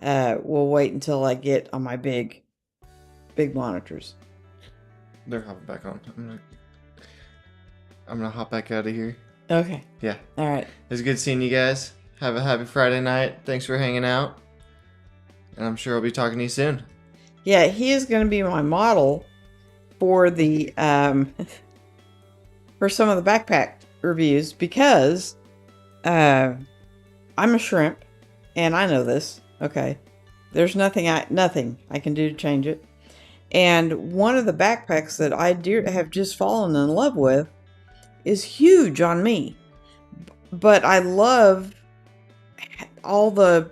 We'll wait until I get on my big monitors. They're hopping back on. I'm gonna hop back out of here. Okay. Yeah. All right. It was good seeing you guys. Have a happy Friday night. Thanks for hanging out. And I'm sure I'll be talking to you soon. Yeah, he is going to be my model for the for some of the backpack reviews because I'm a shrimp and I know this. Okay. There's nothing I can do to change it. And one of the backpacks that I have just fallen in love with is huge on me. But I love all the,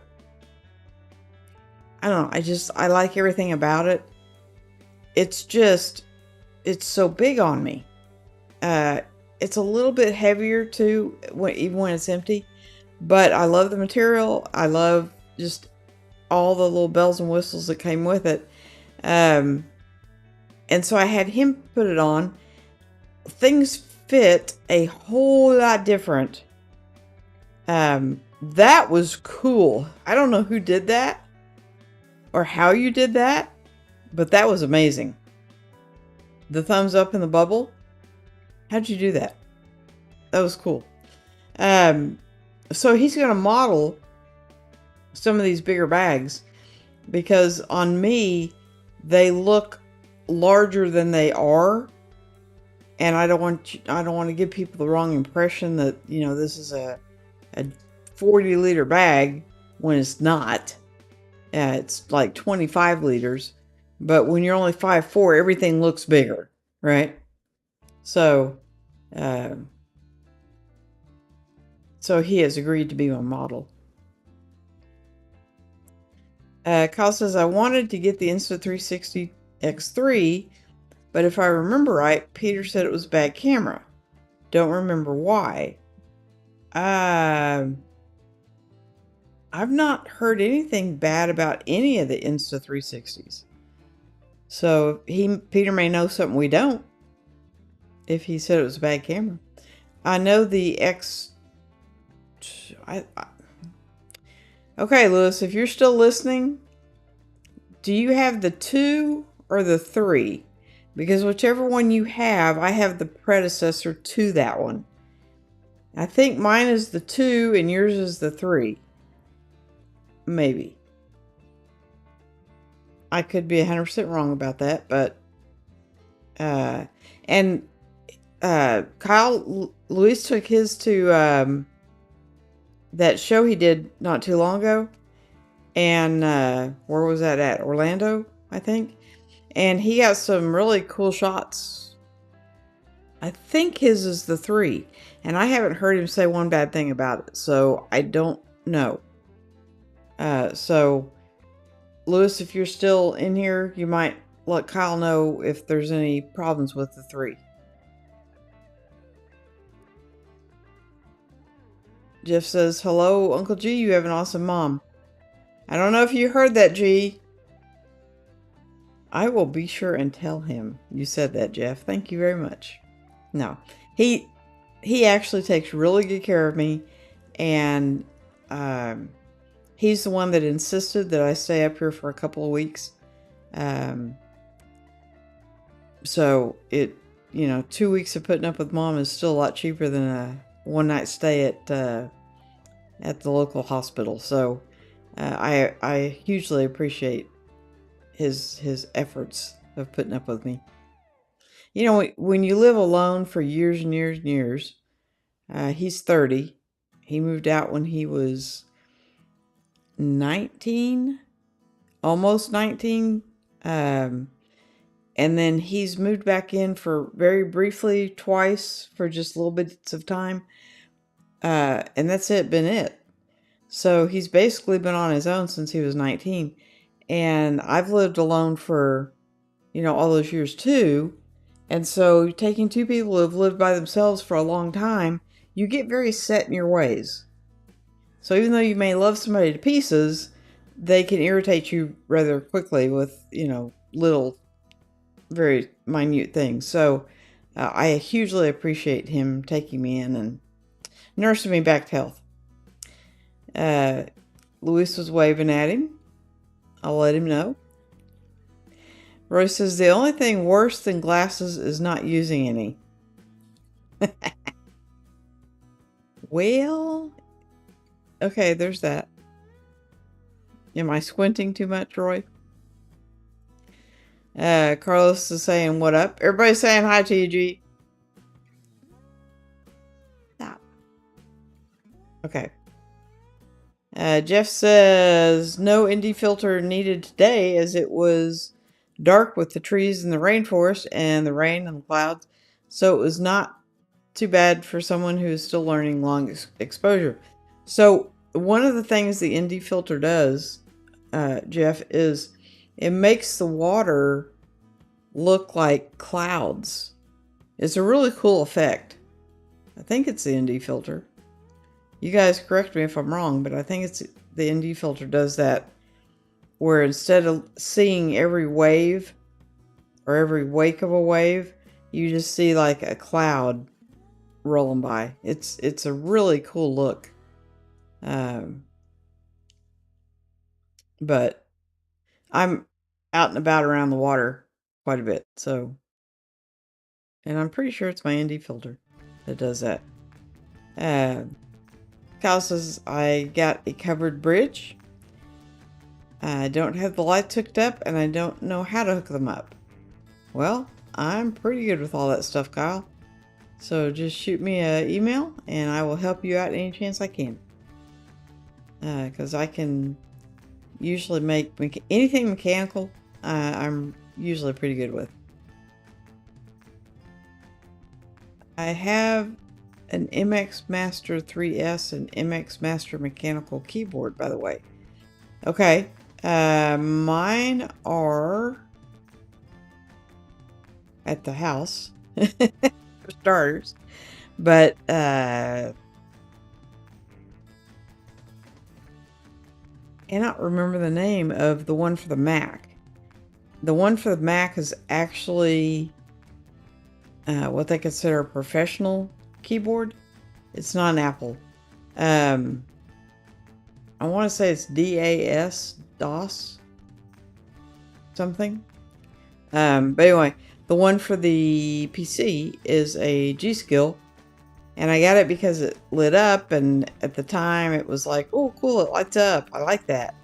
I don't know, I like everything about it. It's so big on me. It's a little bit heavier too, even when it's empty. But I love the material. I love just all the little bells and whistles that came with it. And so I had him put it on. Things fit a whole lot different. That was cool. I don't know who did that or how you did that, but that was amazing. The thumbs up in the bubble. How'd you do that? That was cool. So he's going to model some of these bigger bags because on me, they look larger than they are. And I don't want to give people the wrong impression that, this is a 40-liter bag when it's not. It's like 25 liters. But when you're only 5'4", everything looks bigger, right? So he has agreed to be my model. Kyle says, I wanted to get the Insta360 X3, but if I remember right, Peter said it was a bad camera. Don't remember why. I've not heard anything bad about any of the Insta360s. So Peter may know something we don't. If he said it was a bad camera. I know the X... Okay, Lewis, if you're still listening, do you have the 2 or the 3? Because whichever one you have, I have the predecessor to that one. I think mine is the 2 and yours is the 3. Maybe. I could be 100% wrong about that, but... Kyle, Luis took his to that show he did not too long ago. And where was that at? Orlando, I think. And he got some really cool shots. I think his is the 3. And I haven't heard him say one bad thing about it. So I don't know. So, Lewis, if you're still in here, you might let Kyle know if there's any problems with the 3. Jeff says, hello, Uncle G, you have an awesome mom. I don't know if you heard that, G. I will be sure and tell him you said that, Jeff. Thank you very much. No, he actually takes really good care of me, and he's the one that insisted that I stay up here for a couple of weeks. So 2 weeks of putting up with Mom is still a lot cheaper than a one-night stay at the local hospital. So I hugely appreciate his efforts of putting up with me. When you live alone for years and years and years, he's 30. He moved out when he was 19, almost 19. And then he's moved back in for very briefly twice for just little bits of time. And that's been it. So he's basically been on his own since he was 19. And I've lived alone for, all those years too. And so taking two people who have lived by themselves for a long time, you get very set in your ways. So even though you may love somebody to pieces, they can irritate you rather quickly with, little, very minute things. So I hugely appreciate him taking me in and nursing me back to health. Luis was waving at him. I'll let him know. Roy says, the only thing worse than glasses is not using any. Well, okay, there's that. Am I squinting too much, Roy? Carlos is saying, what up? Everybody's saying hi to you, G. Stop. Okay. Jeff says, no ND filter needed today as it was dark with the trees in the rainforest and the rain and the clouds. So it was not too bad for someone who is still learning long exposure. So one of the things the ND filter does, Jeff, is it makes the water look like clouds. It's a really cool effect. I think it's the ND filter. You guys correct me if I'm wrong, but I think it's the ND filter does that. where instead of seeing every wave or every wake of a wave, you just see like a cloud rolling by. It's a really cool look. But I'm out and about around the water quite a bit, so, and I'm pretty sure it's my ND filter that does that. Kyle says I got a covered bridge. I don't have the lights hooked up, and I don't know how to hook them up. Well, I'm pretty good with all that stuff, Kyle. So just shoot me an email, and I will help you out any chance I can. Because I can usually make anything mechanical, I'm usually pretty good with. I have an MX Master 3S and MX Master mechanical keyboard, by the way. Okay, mine are at the house, for starters, but cannot remember the name of the one for the Mac. The one for the Mac is actually what they consider a professional keyboard. It's not an Apple. I want to say it's DAS something. But anyway, the one for the PC is a G-Skill, and I got it because it lit up, and at the time it was like, oh, cool, it lights up. I like that.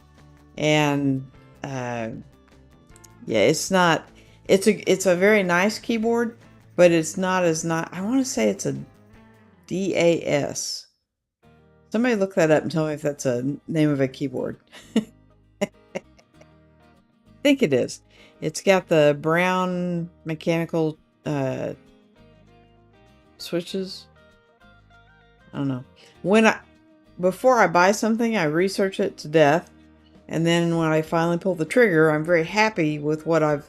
And yeah, it's not. It's a very nice keyboard, but it's not as not. I want to say it's a DAS. Somebody look that up and tell me if that's a name of a keyboard. I think it is. It's got the brown mechanical switches. I don't know. Before I buy something, I research it to death, and then when I finally pull the trigger, I'm very happy with what I've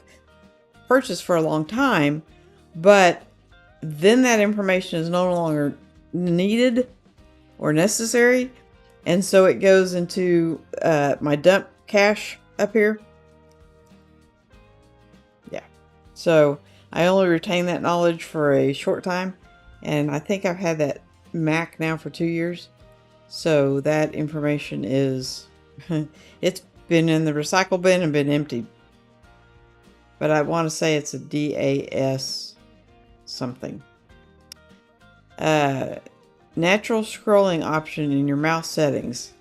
purchased for a long time. But then that information is no longer needed or necessary, and so it goes into my dump cache up here. Yeah, so I only retain that knowledge for a short time, and I think I've had that Mac now for 2 years, so that information is it's been in the recycle bin and been emptied, but I want to say it's a DAS something. Natural scrolling option in your mouse settings.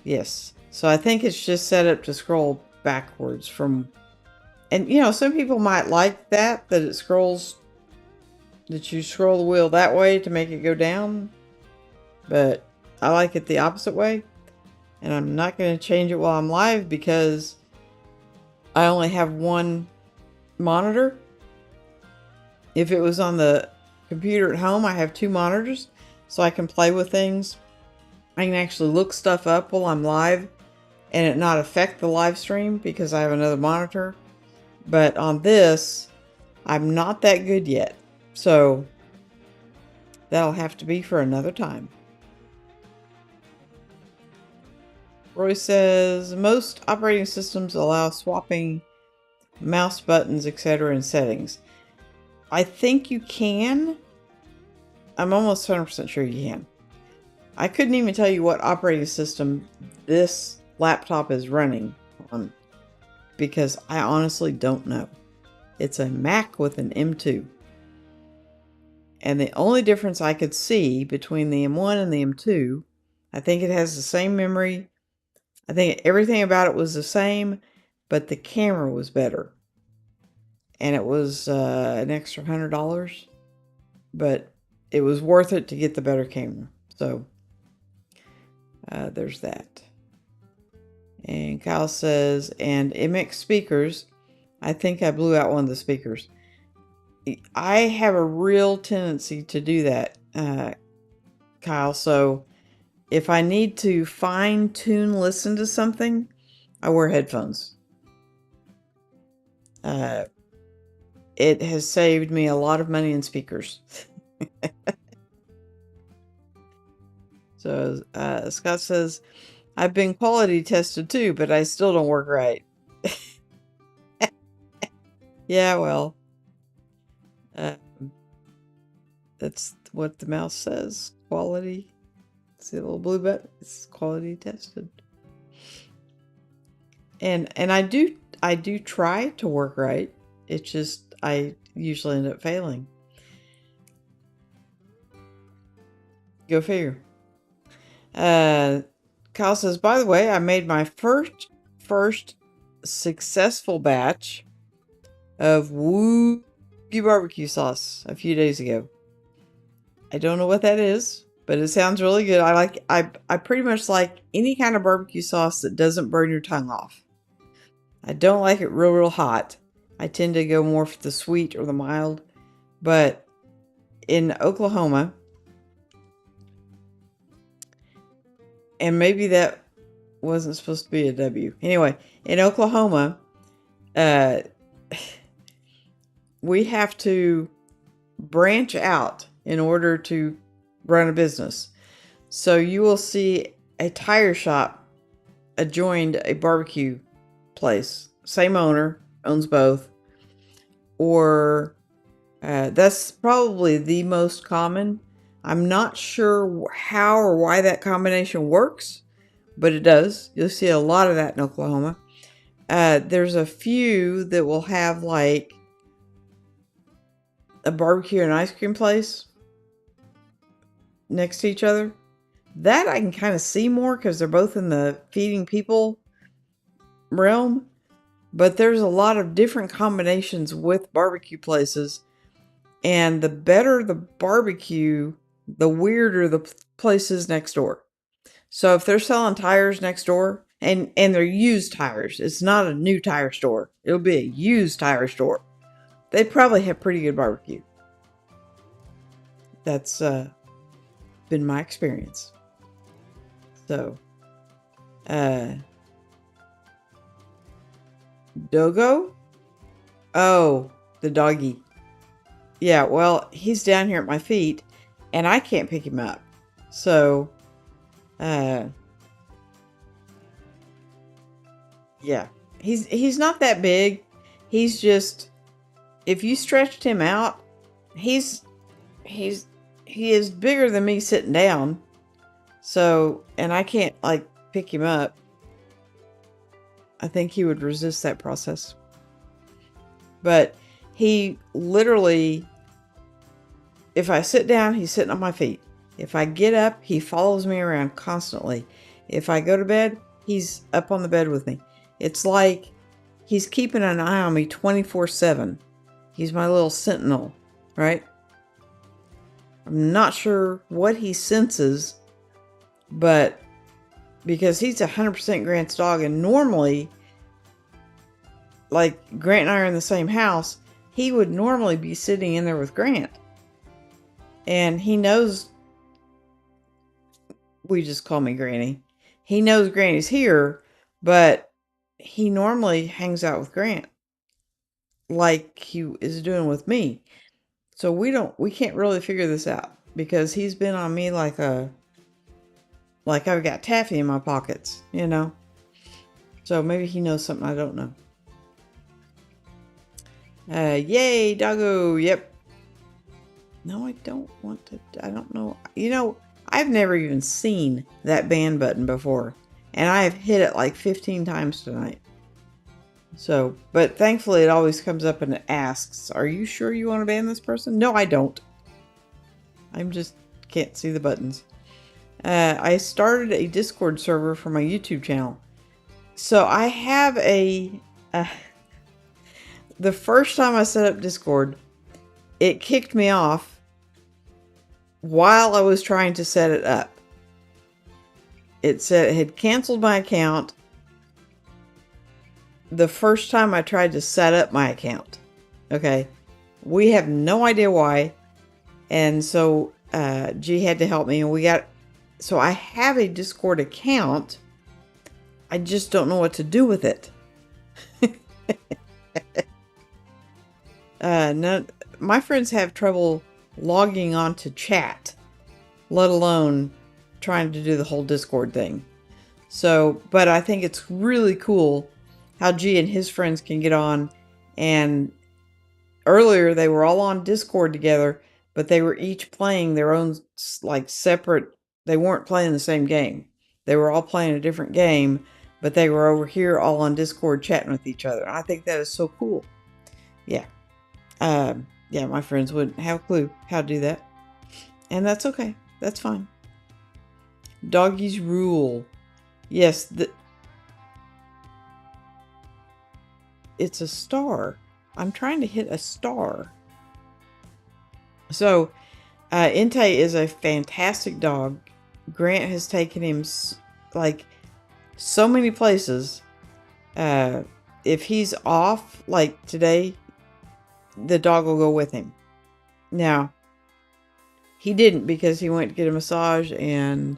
Yes. So I think it's just set up to scroll backwards from, and you know, some people might like that it scrolls, that you scroll the wheel that way to make it go down, but I like it the opposite way, and I'm not going to change it while I'm live because I only have one monitor. If it was on the computer at home, I have 2 monitors, so I can play with things. I can actually look stuff up while I'm live and it not affect the live stream because I have another monitor. But on this, I'm not that good yet, so that'll have to be for another time. Roy says most operating systems allow swapping mouse buttons, etc. in settings. I think you can. I'm almost 100% sure you can. I couldn't even tell you what operating system this laptop is running on because I honestly don't know. It's a Mac with an M2. And the only difference I could see between the M1 and the M2, I think it has the same memory. I think everything about it was the same, but the camera was better. And it was an extra $100, but it was worth it to get the better camera. So there's that. And Kyle says, and MX speakers, I think I blew out one of the speakers. I have a real tendency to do that, Kyle. So if I need to fine tune listen to something, I wear headphones. It has saved me a lot of money in speakers. So Scott says, I've been quality tested too, but I still don't work right. Yeah, well, uh, that's what the mouse says. Quality. See the little blue button? It's quality tested. And I do try to work right. It's just I usually end up failing. Go figure. Kyle says, by the way, I made my first successful batch of Woogie barbecue sauce a few days ago. I don't know what that is, but it sounds really good. I pretty much like any kind of barbecue sauce that doesn't burn your tongue off. I don't like it real hot. I tend to go more for the sweet or the mild. But in Oklahoma, and maybe that wasn't supposed to be a W. Anyway, in Oklahoma, we have to branch out in order to run a business. So you will see a tire shop adjoined a barbecue place. Same owner, owns both. Or that's probably the most common. I'm not sure how or why that combination works, but it does. You'll see a lot of that in Oklahoma. There's a few that will have like a barbecue and ice cream place next to each other. That I can kind of see more because they're both in the feeding people realm. But there's a lot of different combinations with barbecue places. And the better the barbecue, the weirder the places next door. So if they're selling tires next door, and they're used tires, it's not a new tire store. It'll be a used tire store. They probably have pretty good barbecue. That's been my experience. So, Dogo? Oh, the doggy. Yeah, well, he's down here at my feet, and I can't pick him up. So, yeah. He's not that big. He's just, if you stretched him out, he is bigger than me sitting down. So, and I can't like pick him up. I think he would resist that process. But he literally, if I sit down, he's sitting on my feet. If I get up, he follows me around constantly. If I go to bed, he's up on the bed with me. It's like he's keeping an eye on me 24/7. He's my little sentinel, right? I'm not sure what he senses, but because he's 100% Grant's dog, and normally, like Grant and I are in the same house, he would normally be sitting in there with Grant. And he knows, we just call me Granny. He knows Granny's here, but he normally hangs out with Grant like he is doing with me. So we can't really figure this out because he's been on me like I've got taffy in my pockets, you know? So maybe he knows something I don't know. Yay, doggo, yep. No, I don't want to, I don't know. You know, I've never even seen that ban button before. And I have hit it like 15 times tonight. So, but thankfully it always comes up and it asks, are you sure you want to ban this person? No, I don't. I'm just can't see the buttons. I started a Discord server for my YouTube channel. So I have the first time I set up Discord, it kicked me off while I was trying to set it up. It said it had canceled my account the first time I tried to set up my account. Okay. We have no idea why. And so G had to help me, and so I have a Discord account. I just don't know what to do with it. My friends have trouble logging on to chat, let alone trying to do the whole Discord thing. So, but I think it's really cool how G and his friends can get on. And earlier they were all on Discord together, but they were each playing their own like separate. They weren't playing the same game. They were all playing a different game, but they were over here all on Discord chatting with each other. I think that is so cool. Yeah. Yeah, my friends wouldn't have a clue how to do that. And that's okay. That's fine. Doggies rule. Yes, it's a star. I'm trying to hit a star. So, Entei is a fantastic dog. Grant has taken him like so many places. If he's off, like today, the dog will go with him. Now, he didn't because he went to get a massage and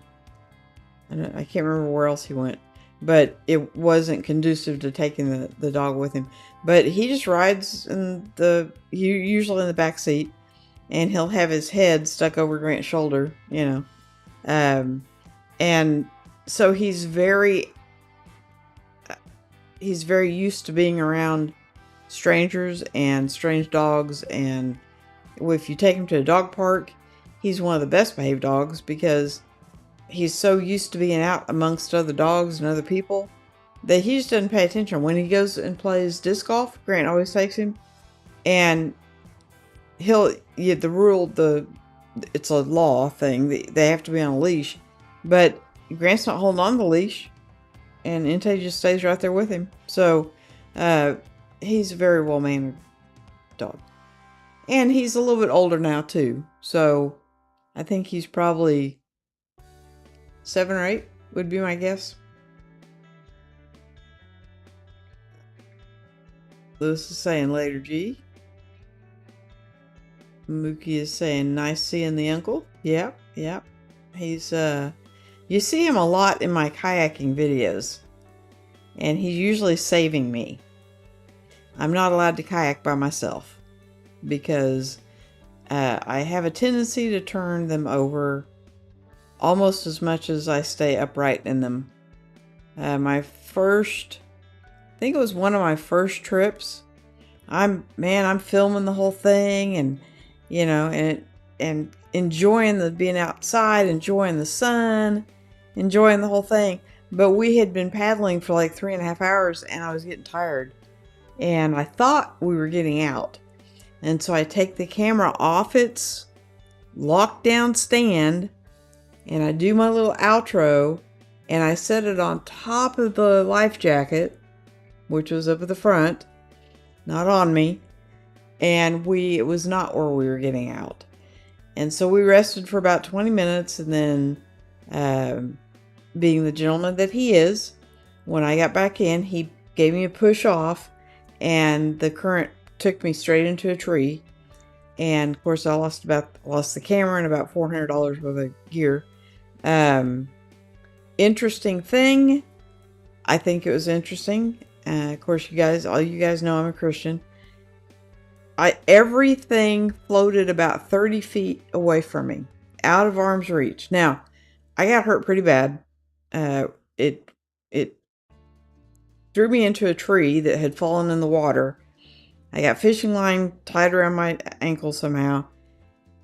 I can't remember where else he went, but it wasn't conducive to taking the dog with him. But he just rides usually in the back seat, and he'll have his head stuck over Grant's shoulder, and so he's very used to being around strangers and strange dogs. And if you take him to a dog park, he's one of the best behaved dogs because he's so used to being out amongst other dogs and other people that he just doesn't pay attention. When he goes and plays disc golf, Grant always takes him, and it's a law thing. They have to be on a leash, but Grant's not holding on to the leash, and Entei just stays right there with him. So, he's a very well-mannered dog. And he's a little bit older now, too. So, I think he's probably 7 or 8 would be my guess. Lewis is saying later, G. Mookie is saying nice seeing the uncle. Yep. He's, you see him a lot in my kayaking videos. And he's usually saving me. I'm not allowed to kayak by myself because I have a tendency to turn them over almost as much as I stay upright in them. I think it was one of my first trips. I'm filming the whole thing and and enjoying being outside, enjoying the sun, enjoying the whole thing. But we had been paddling for like 3.5 hours and I was getting tired. And I thought we were getting out. And so I take the camera off its lockdown stand and I do my little outro and I set it on top of the life jacket, which was up at the front, not on me. And it was not where we were getting out. And so we rested for about 20 minutes and then, being the gentleman that he is, when I got back in, he gave me a push off and the current took me straight into a tree. And of course I lost the camera and about $400 worth of gear. Interesting thing. I think it was interesting. Of course all you guys know I'm a Christian. Everything floated about 30 feet away from me, out of arm's reach. Now, I got hurt pretty bad. It threw me into a tree that had fallen in the water. I got fishing line tied around my ankle somehow.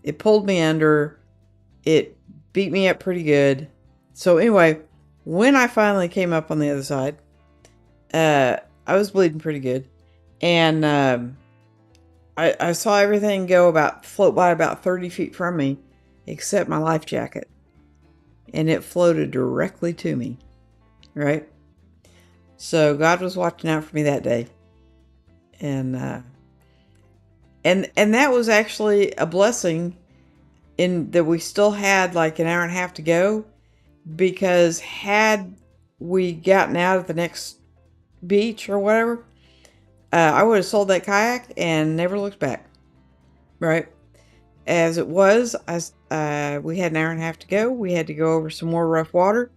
It pulled me under. It beat me up pretty good. So anyway, when I finally came up on the other side, I was bleeding pretty good. And I saw everything float by about 30 feet from me, except my life jacket. And it floated directly to me. Right? So God was watching out for me that day. And that was actually a blessing in that we still had like an hour and a half to go, because had we gotten out at the next beach or whatever, I would have sold that kayak and never looked back. Right? As it was, we had an hour and a half to go. We had to go over some more rough water.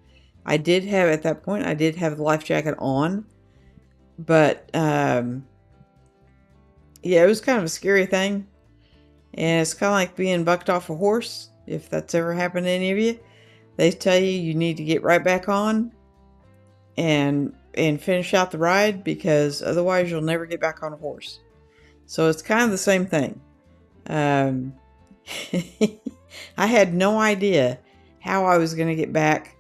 At that point, I did have the life jacket on. But, yeah, it was kind of a scary thing. And it's kind of like being bucked off a horse, if that's ever happened to any of you. They tell you need to get right back on. and finish out the ride, because otherwise you'll never get back on a horse. So it's kind of the same thing. I had no idea how I was going to get back.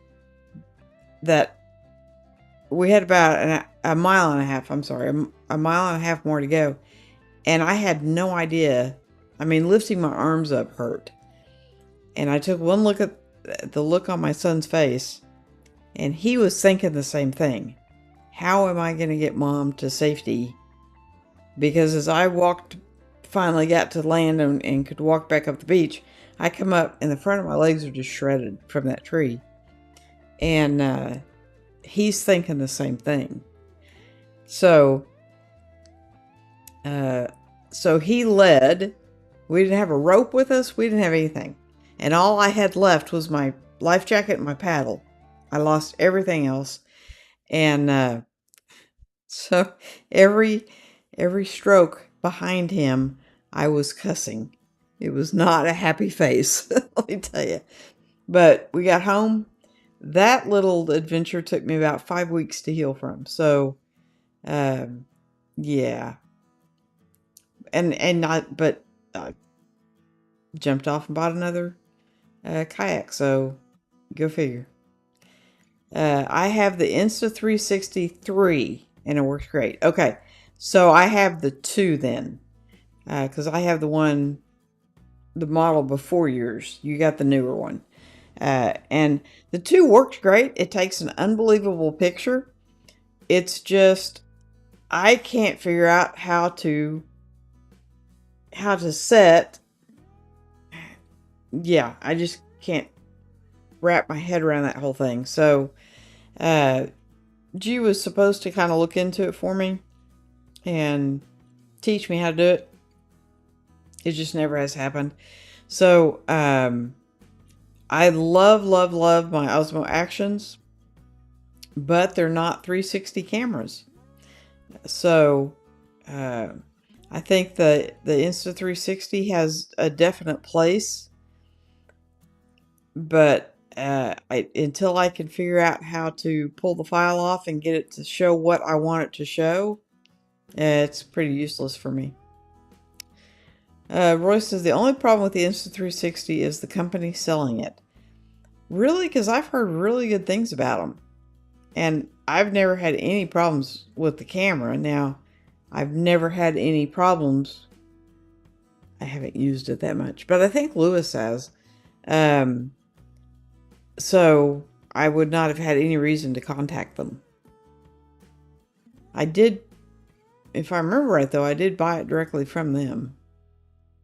That we had about a mile and a half. I'm sorry, a mile and a half more to go, and I had no idea. I mean, lifting my arms up hurt, and I took one look at the look on my son's face, and he was thinking the same thing. How am I going to get Mom to safety? Because as I finally got to land and could walk back up the beach, I come up and the front of my legs are just shredded from that tree. And he's thinking the same thing. So he led. We didn't have a rope with us. We didn't have anything. And all I had left was my life jacket and my paddle. I lost everything else. And so every stroke behind him, I was cussing. It was not a happy face, let me tell you. But we got home. That little adventure took me about 5 weeks to heal from. So, yeah. But I jumped off and bought another kayak. So, go figure. I have the Insta360 and it works great. Okay, so I have the 2 then, because I have the model before yours. You got the newer one. And the 2 worked great. It takes an unbelievable picture. It's just, I can't figure out how to set. Yeah, I just can't wrap my head around that whole thing. So, G was supposed to kind of look into it for me and teach me how to do it. It just never has happened. So, I love my Osmo Actions, but they're not 360 cameras. So, I think the Insta360 has a definite place, but until I can figure out how to pull the file off and get it to show what I want it to show, it's pretty useless for me. Roy says the only problem with the Insta360 is the company selling it. Really? Because I've heard really good things about them. And I've never had any problems with the camera. Now, I've never had any problems. I haven't used it that much. But I think Lewis has. So I would not have had any reason to contact them. I did, if I remember right though, I did buy it directly from them.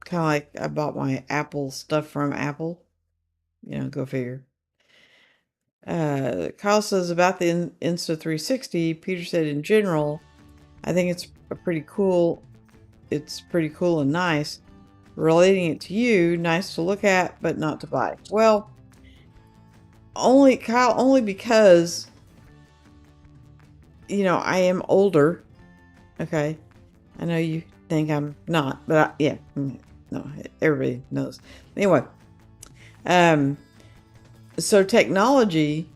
Kind of like I bought my Apple stuff from Apple. You know, go figure. Kyle says about the Insta360, Peter said in general, I think it's pretty cool. It's pretty cool and nice. Relating it to you, nice to look at, but not to buy. Well, only because, you know, I am older. Okay. I know you think I'm not, but yeah, no, everybody knows. Anyway, so technology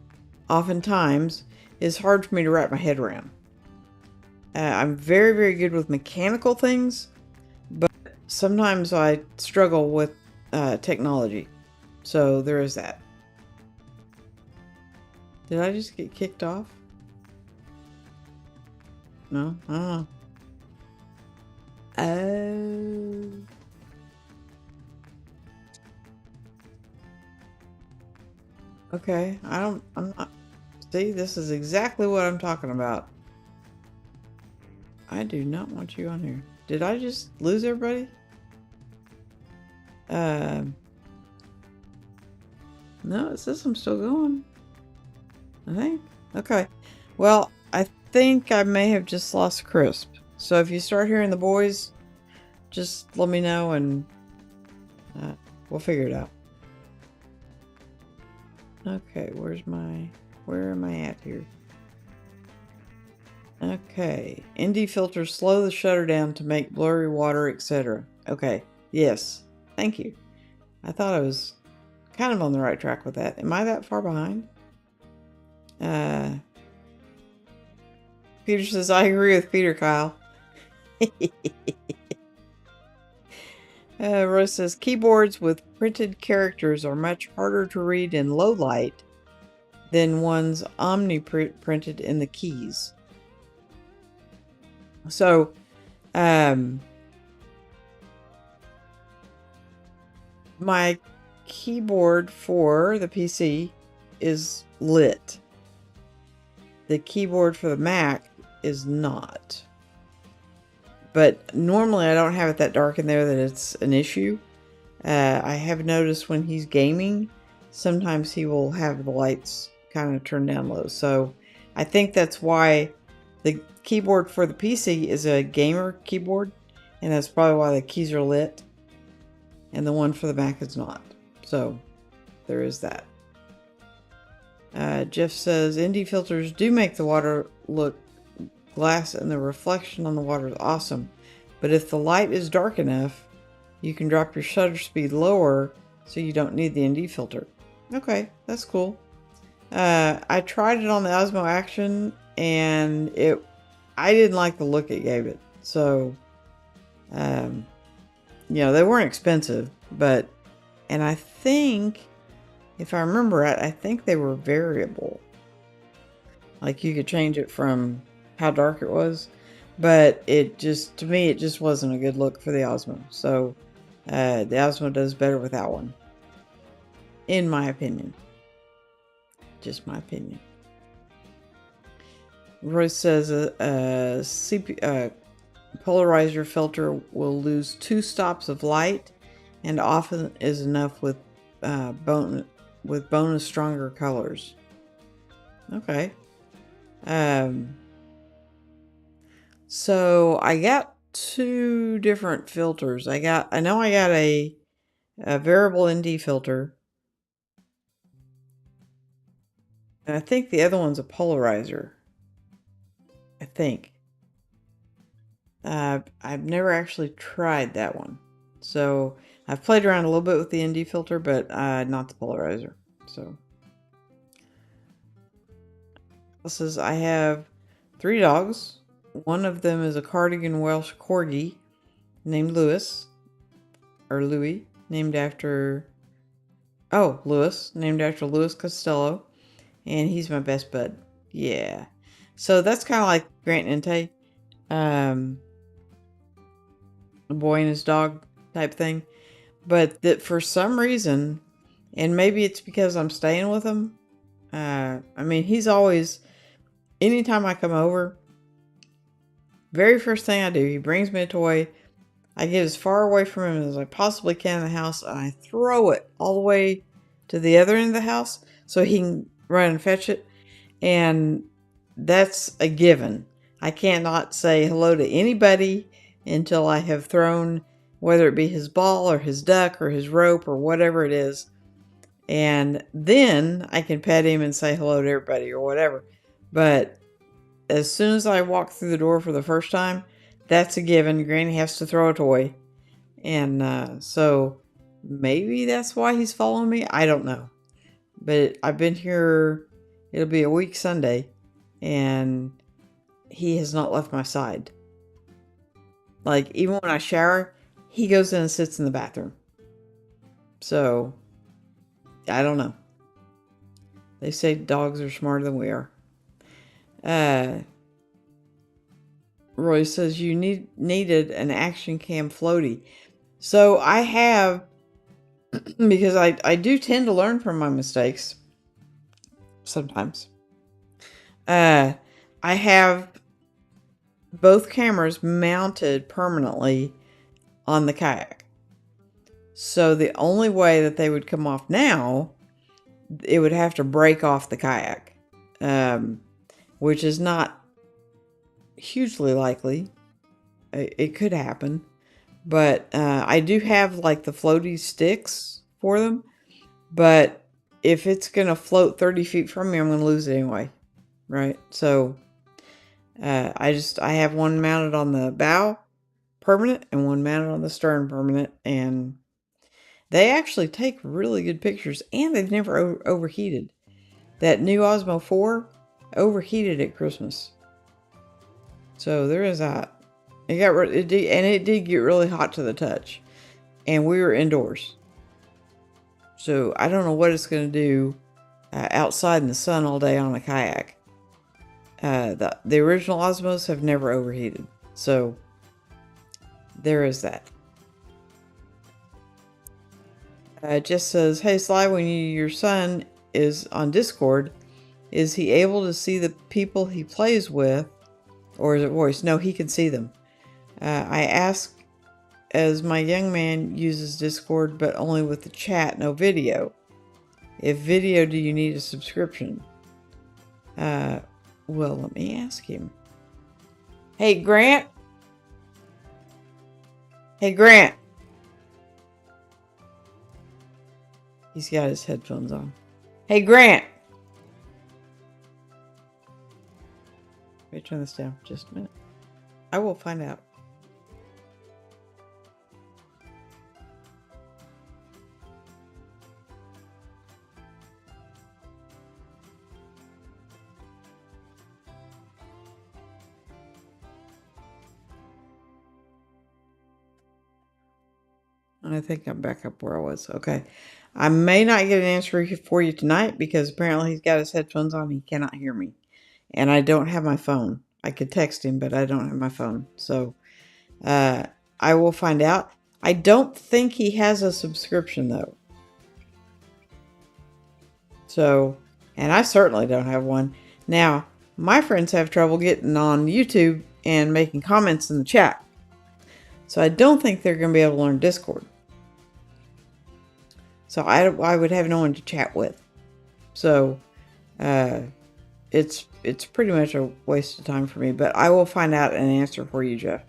oftentimes is hard for me to wrap my head around. I'm very, very good with mechanical things, but sometimes I struggle with technology. So there is that. Did I just get kicked off? No? I don't know. Oh. Okay, I'm not. See, this is exactly what I'm talking about. I do not want you on here. Did I just lose everybody? No, it says I'm still going. I think. Okay. Well, I think I may have just lost Crisp. So if you start hearing the boys, just let me know and we'll figure it out. Okay, where am I at here? Okay, ND filters slow the shutter down to make blurry water, etc. Okay, yes, thank you. I thought I was kind of on the right track with that. Am I that far behind? Peter says, I agree with Peter, Kyle. Rose says, keyboards with printed characters are much harder to read in low light than ones printed in the keys. So, my keyboard for the PC is lit. The keyboard for the Mac is not. But normally I don't have it that dark in there that it's an issue. I have noticed when he's gaming, sometimes he will have the lights kind of turned down low. So I think that's why the keyboard for the PC is a gamer keyboard. And that's probably why the keys are lit. And the one for the Mac is not. So there is that. Jeff says, ND filters do make the water look glass and the reflection on the water is awesome. But if the light is dark enough, you can drop your shutter speed lower so you don't need the ND filter. Okay, that's cool. I tried it on the Osmo Action and I didn't like the look it gave it. So, you know, they weren't expensive, and I think, if I remember right, I think they were variable. Like you could change it from how dark it was, but to me, it just wasn't a good look for the Osmo. So, the Osmo does better without one. In my opinion. Just my opinion. Royce says polarizer filter will lose 2 stops of light and often is enough with bonus stronger colors. Okay. So I got 2 different filters. I know I got a variable ND filter. And I think the other one's a polarizer. I think. I've never actually tried that one. So I've played around a little bit with the ND filter, but not the polarizer. So this says I have 3 dogs. One of them is a Cardigan Welsh Corgi named Louis, named after Louis Costello, and he's my best bud. Yeah. So that's kind of like Grant and Tay. A boy and his dog type thing. But that for some reason, and maybe it's because I'm staying with him. I mean, he's always, anytime I come over, very first thing I do, he brings me a toy. I get as far away from him as I possibly can in the house, and I throw it all the way to the other end of the house so he can run and fetch it. And that's a given. I cannot say hello to anybody until I have thrown, whether it be his ball or his duck or his rope or whatever it is. And then I can pet him and say hello to everybody or whatever. But as soon as I walk through the door for the first time, that's a given. Granny has to throw a toy. And so maybe that's why he's following me. I don't know. But I've been here, it'll be a week Sunday, and he has not left my side. Like, even when I shower, he goes in and sits in the bathroom. So, I don't know. They say dogs are smarter than we are. Roy says you needed an action cam floaty. So I have, because I do tend to learn from my mistakes. Sometimes. I have both cameras mounted permanently on the kayak. So the only way that they would come off now, it would have to break off the kayak, which is not hugely likely. It could happen, but I do have like the floaty sticks for them. But if it's gonna float 30 feet from me, I'm gonna lose it anyway, right? So I have one mounted on the bow, permanent, and one mounted on the stern, permanent, and they actually take really good pictures, and they've never overheated. That new Osmo 4 overheated at Christmas. So there is that. It did get really hot to the touch, and we were indoors. So I don't know what it's going to do outside in the sun all day on a kayak. The original Osmos have never overheated, so there is that. It just says, "Hey Sly, when your son is on Discord, is he able to see the people he plays with, or is it voice?" No, he can see them. I ask, as my young man uses Discord, but only with the chat, no video. If video, do you need a subscription? Well, let me ask him. Hey, Grant? Hey, Grant! He's got his headphones on. Hey, Grant! Let me turn this down for just a minute. I will find out. And I think I'm back up where I was. Okay. I may not get an answer for you tonight because apparently he's got his headphones on. He cannot hear me. And I don't have my phone. I could text him, but I don't have my phone. So I will find out. I don't think he has a subscription, though. So, and I certainly don't have one. Now, my friends have trouble getting on YouTube and making comments in the chat. So I don't think they're going to be able to learn Discord. So I would have no one to chat with. So it's pretty much a waste of time for me. But I will find out an answer for you, Jeff.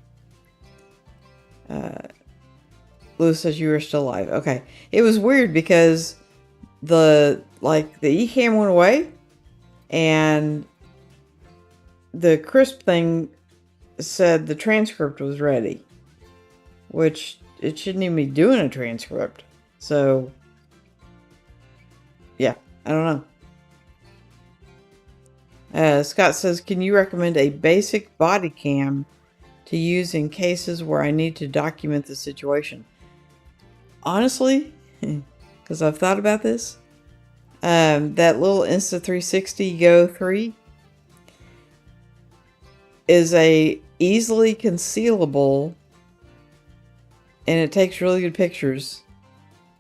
Lewis says you are still alive. Okay. It was weird because the eCam went away and the crisp thing said the transcript was ready, which it shouldn't even be doing a transcript. So yeah, I don't know. Scott says, can you recommend a basic body cam to use in cases where I need to document the situation? Honestly, because I've thought about this, that little Insta360 Go 3 is a easily concealable, and it takes really good pictures,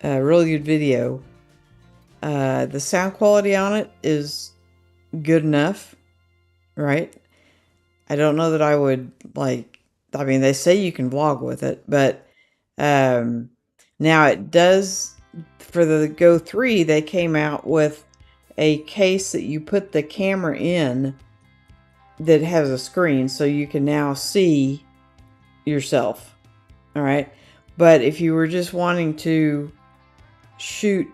really good video. The sound quality on it is good enough, right? I don't know that I would I mean, they say you can vlog with it, but now it does, for the Go 3, they came out with a case that you put the camera in that has a screen, so you can now see yourself, all right? But if you were just wanting to shoot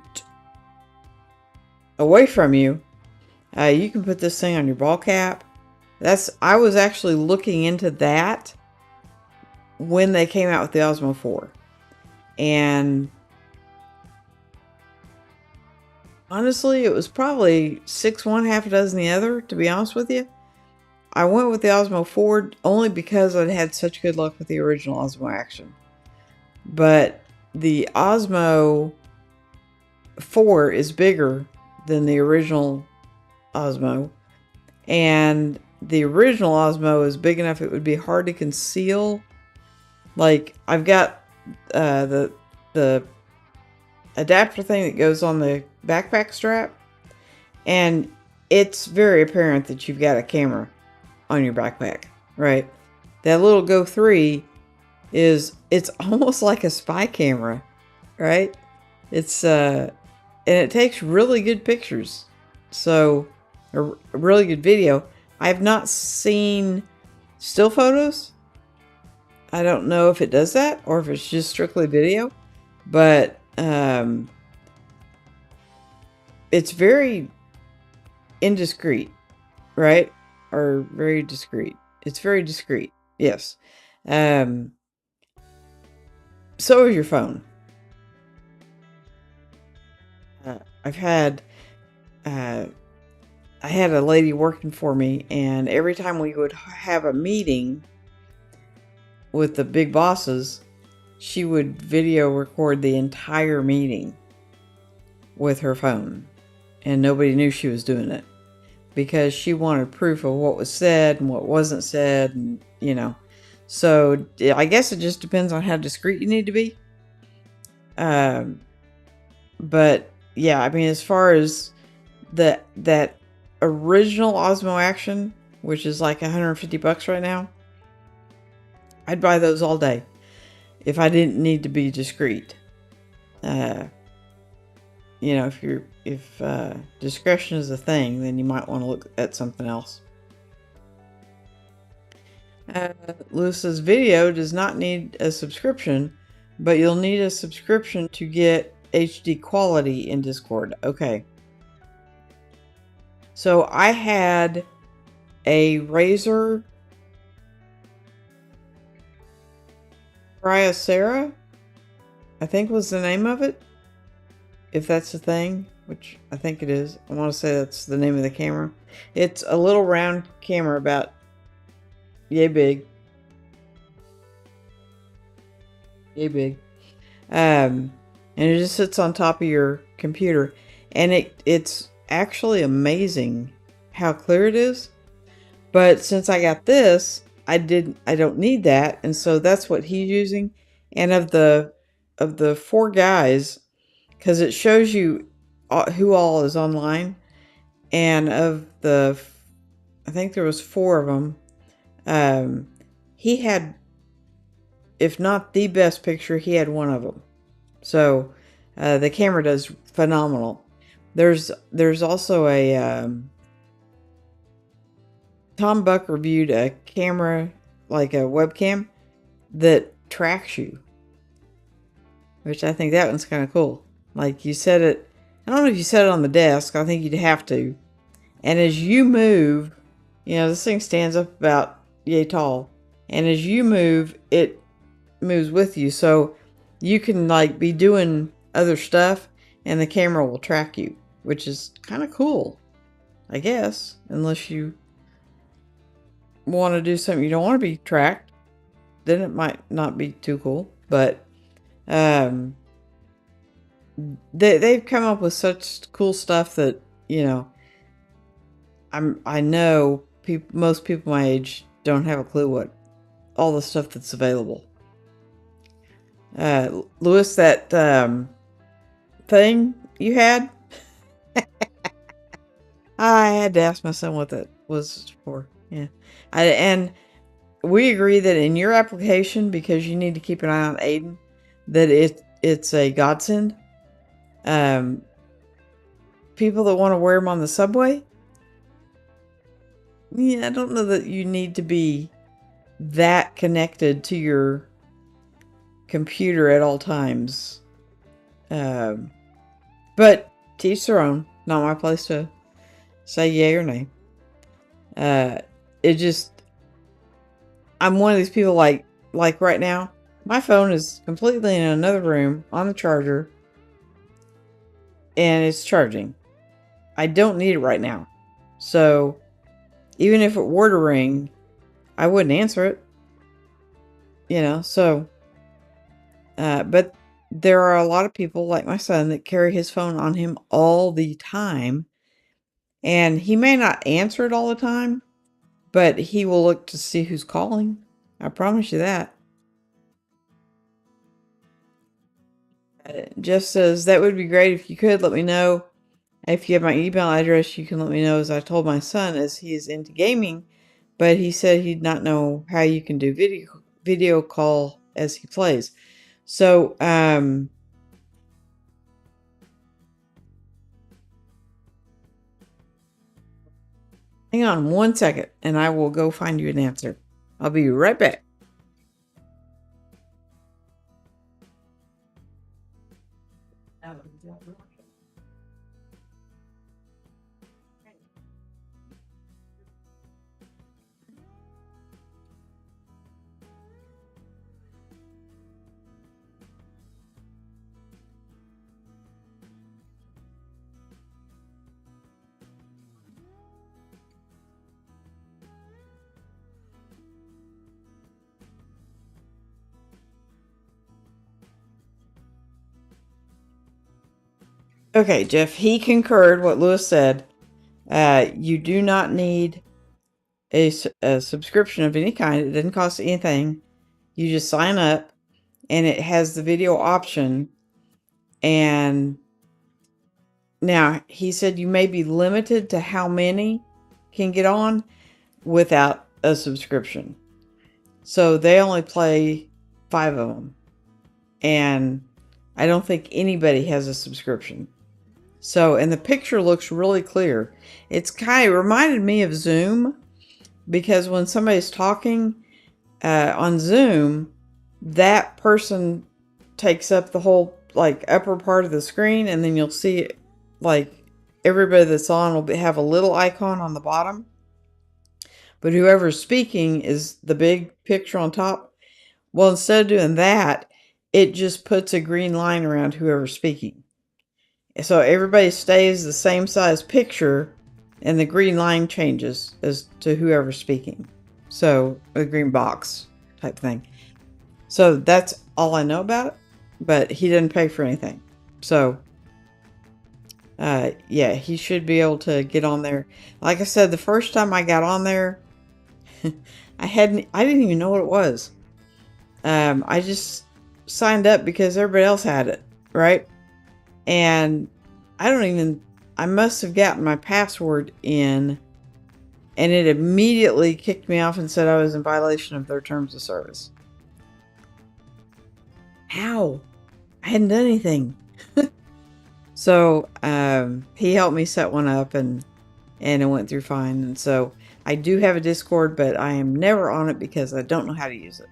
away from you, you can put this thing on your ball cap. I was actually looking into that when they came out with the Osmo 4. And honestly, it was probably 6 one, half a dozen the other, to be honest with you. I went with the Osmo 4 only because I'd had such good luck with the original Osmo Action. But the Osmo 4 is bigger than the original Osmo. And the original Osmo is big enough it would be hard to conceal. Like, I've got the adapter thing that goes on the backpack strap, and it's very apparent that you've got a camera on your backpack, right? That little Go 3 it's almost like a spy camera, right? It's and it takes really good pictures. So a really good video. I've not seen still photos. I don't know if it does that or if it's just strictly video, but it's very indiscreet, right? Or very discreet. It's very discreet. Yes. So is your phone. I've had I had a lady working for me, and every time we would have a meeting with the big bosses, she would video record the entire meeting with her phone, and nobody knew she was doing it because she wanted proof of what was said and what wasn't said, and So I guess it just depends on how discreet you need to be. But yeah, I mean, as far as that original Osmo Action, which is like $150 right now, I'd buy those all day if I didn't need to be discreet. If discretion is a thing, then you might want to look at something else. Lewis's video does not need a subscription, but you'll need a subscription to get HD quality in Discord. Okay. So I had a Razer Kyocera, I think was the name of it. If that's the thing, which I think it is. I want to say that's the name of the camera. It's a little round camera about yay big. Yay big. And it just sits on top of your computer. And it's actually amazing how clear it is. But since I got this, I don't need that, and so that's what he's using. And of the 4 guys, because it shows you who all is online, and of the, I think there was 4 of them. He had, if not the best picture, he had one of them. So the camera does phenomenal. There's also a Tom Buck reviewed a camera, like a webcam, that tracks you, which I think that one's kind of cool. Like you set it, I don't know if you set it on the desk, I think you'd have to. And as you move, this thing stands up about yay tall. And as you move, it moves with you. So you can like be doing other stuff and the camera will track you, which is kind of cool, I guess, unless you want to do something you don't want to be tracked, then it might not be too cool. But they've come up with such cool stuff that I know most people my age don't have a clue what all the stuff that's available. Lewis, that thing you had, I had to ask my son what that was for. Yeah. And we agree that in your application, because you need to keep an eye on Aiden, that it's a godsend. People that want to wear them on the subway, I don't know that you need to be that connected to your computer at all times. But to each their own. Not my place to say yay or nay. I'm one of these people like right now, my phone is completely in another room on the charger and it's charging. I don't need it right now. So even if it were to ring, I wouldn't answer it. But there are a lot of people like my son that carry his phone on him all the time. And he may not answer it all the time, but he will look to see who's calling. I promise you that. Jeff says, that would be great if you could let me know. If you have my email address, you can let me know, as I told my son, as he is into gaming, but he said he'd not know how you can do video call as he plays. So, hang on 1 second, and I will go find you an answer. I'll be right back. Okay, Jeff, he concurred what Lewis said. You do not need a subscription of any kind. It doesn't cost anything. You just sign up, and it has the video option. And now he said you may be limited to how many can get on without a subscription. So they only play 5 of them. And I don't think anybody has a subscription. So, and the picture looks really clear. It's kind of reminded me of Zoom, because when somebody's talking on Zoom, that person takes up the whole like upper part of the screen, and then you'll see like everybody that's on will have a little icon on the bottom, but whoever's speaking is the big picture on top. Well, instead of doing that, it just puts a green line around whoever's speaking. So everybody stays the same size picture, and the green line changes as to whoever's speaking. So a green box type thing. So that's all I know about it, but he didn't pay for anything. So yeah, he should be able to get on there. Like I said, the first time I got on there, I didn't even know what it was. I just signed up because everybody else had it, right? And I must have gotten my password in, and it immediately kicked me off and said I was in violation of their terms of service. How? I hadn't done anything. So he helped me set one up, and it went through fine. And so I do have a Discord, but I am never on it because I don't know how to use it.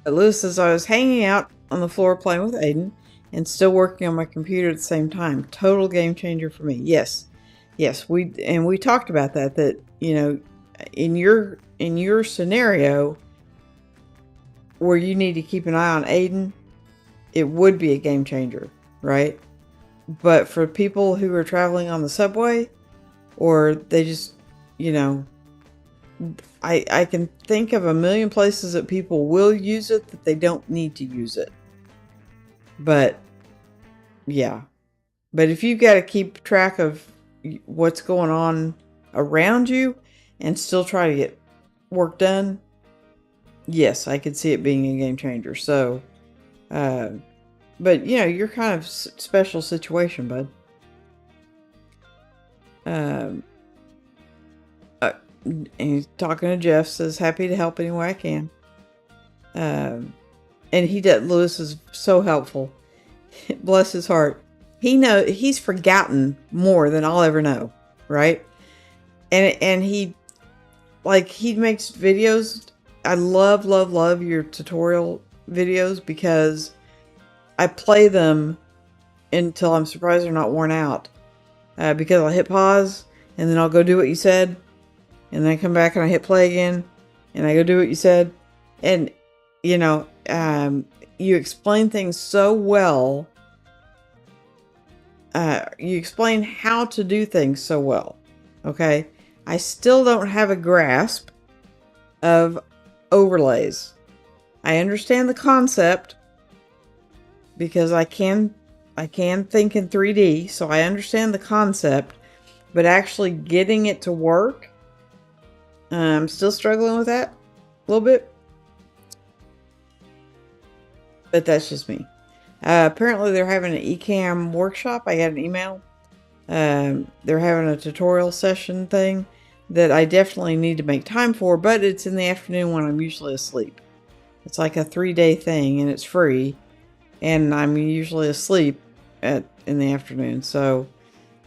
But Lewis says I was hanging out on the floor playing with Aiden and still working on my computer at the same time. Total game changer for me. Yes, we talked about that you know, in your scenario where you need to keep an eye on Aiden, it would be a game changer, right? But for people who are traveling on the subway, or they just, you know, I can think of a million places that people will use it that they don't need to use it. But yeah, but if you've got to keep track of what's going on around you and still try to get work done, yes, I could see it being a game changer. So, but you know, you're kind of special situation, bud. And he's talking to Jeff, says happy to help any way I can. And Lewis is so helpful. Bless his heart. He's forgotten more than I'll ever know, right? And he makes videos. I love your tutorial videos because I play them until I'm surprised they're not worn out. Because I'll hit pause and then I'll go do what you said, and then I come back and I hit play again and I go do what you said. And you know, you explain things so well. You explain how to do things so well. Okay, I still don't have a grasp of overlays. I understand the concept because I can think in 3D, so I understand the concept, but actually getting it to work, I'm still struggling with that a little bit. But that's just me. Apparently they're having an Ecamm workshop. I got an email. They're having a tutorial session thing that I definitely need to make time for, but it's in the afternoon when I'm usually asleep. It's like a 3-day thing, and it's free, and I'm usually asleep in the afternoon. So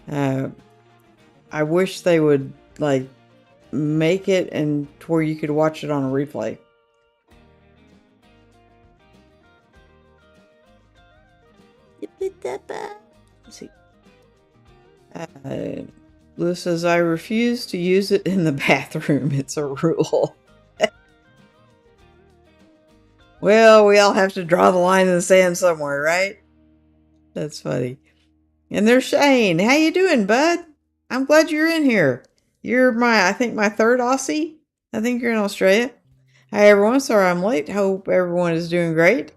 I wish they would like make it and to where you could watch it on a replay. Let's see. Lewis says, I refuse to use it in the bathroom. It's a rule. Well, we all have to draw the line in the sand somewhere, right? That's funny. And there's Shane. How you doing, bud? I'm glad you're in here. You're I think my third Aussie. I think you're in Australia. Hi, everyone. Sorry I'm late. Hope everyone is doing great.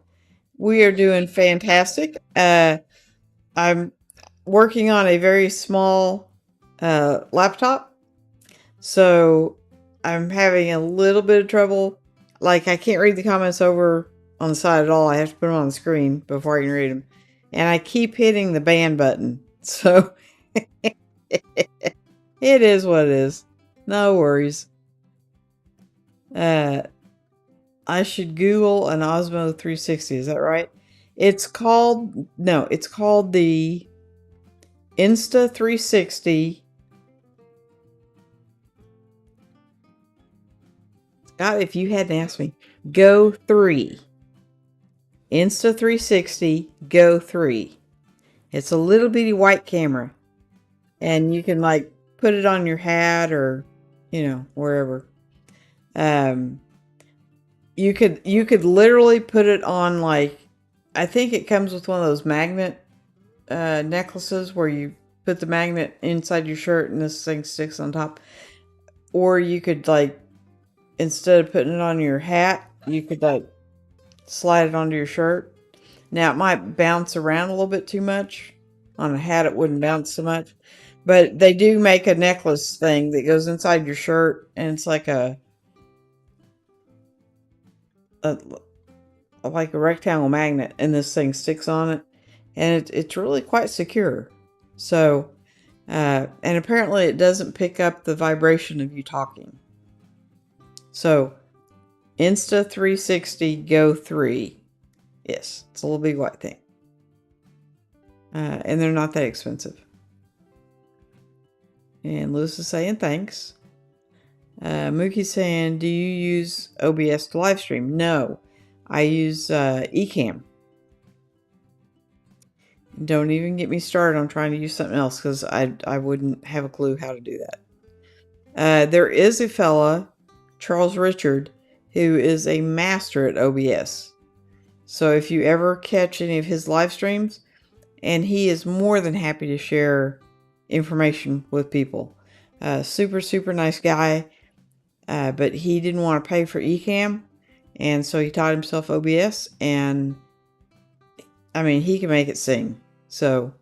We are doing fantastic. I'm working on a very small laptop, so I'm having a little bit of trouble. Like, I can't read the comments over on the side at all. I have to put them on the screen before I can read them. And I keep hitting the ban button. So it is what it is. No worries. I should Google an Osmo 360. Is that right? It's called, no, it's called the Insta360. God, if you hadn't asked me, Go 3. Insta360 Go 3. It's a little bitty white camera. And you can like put it on your hat or, wherever. You could literally put it on, like, I think it comes with one of those magnet necklaces where you put the magnet inside your shirt and this thing sticks on top. Or you could, like, instead of putting it on your hat, you could like slide it onto your shirt. Now it might bounce around a little bit too much. On a hat it wouldn't bounce so much. But they do make a necklace thing that goes inside your shirt, and it's like a like a rectangle magnet, and this thing sticks on it, and it's really quite secure. So, and apparently it doesn't pick up the vibration of you talking. So, Insta360 Go 3. Yes, it's a little big white thing. And they're not that expensive. And Lewis is saying thanks. Mookie's saying, do you use OBS to live stream? No, I use Ecamm. Don't even get me started on trying to use something else, because I wouldn't have a clue how to do that. There is a fella, Charles Richard, who is a master at OBS. So if you ever catch any of his live streams, and he is more than happy to share information with people. Super, super nice guy. But he didn't want to pay for Ecamm, and so he taught himself OBS, and I mean, he can make it sing. So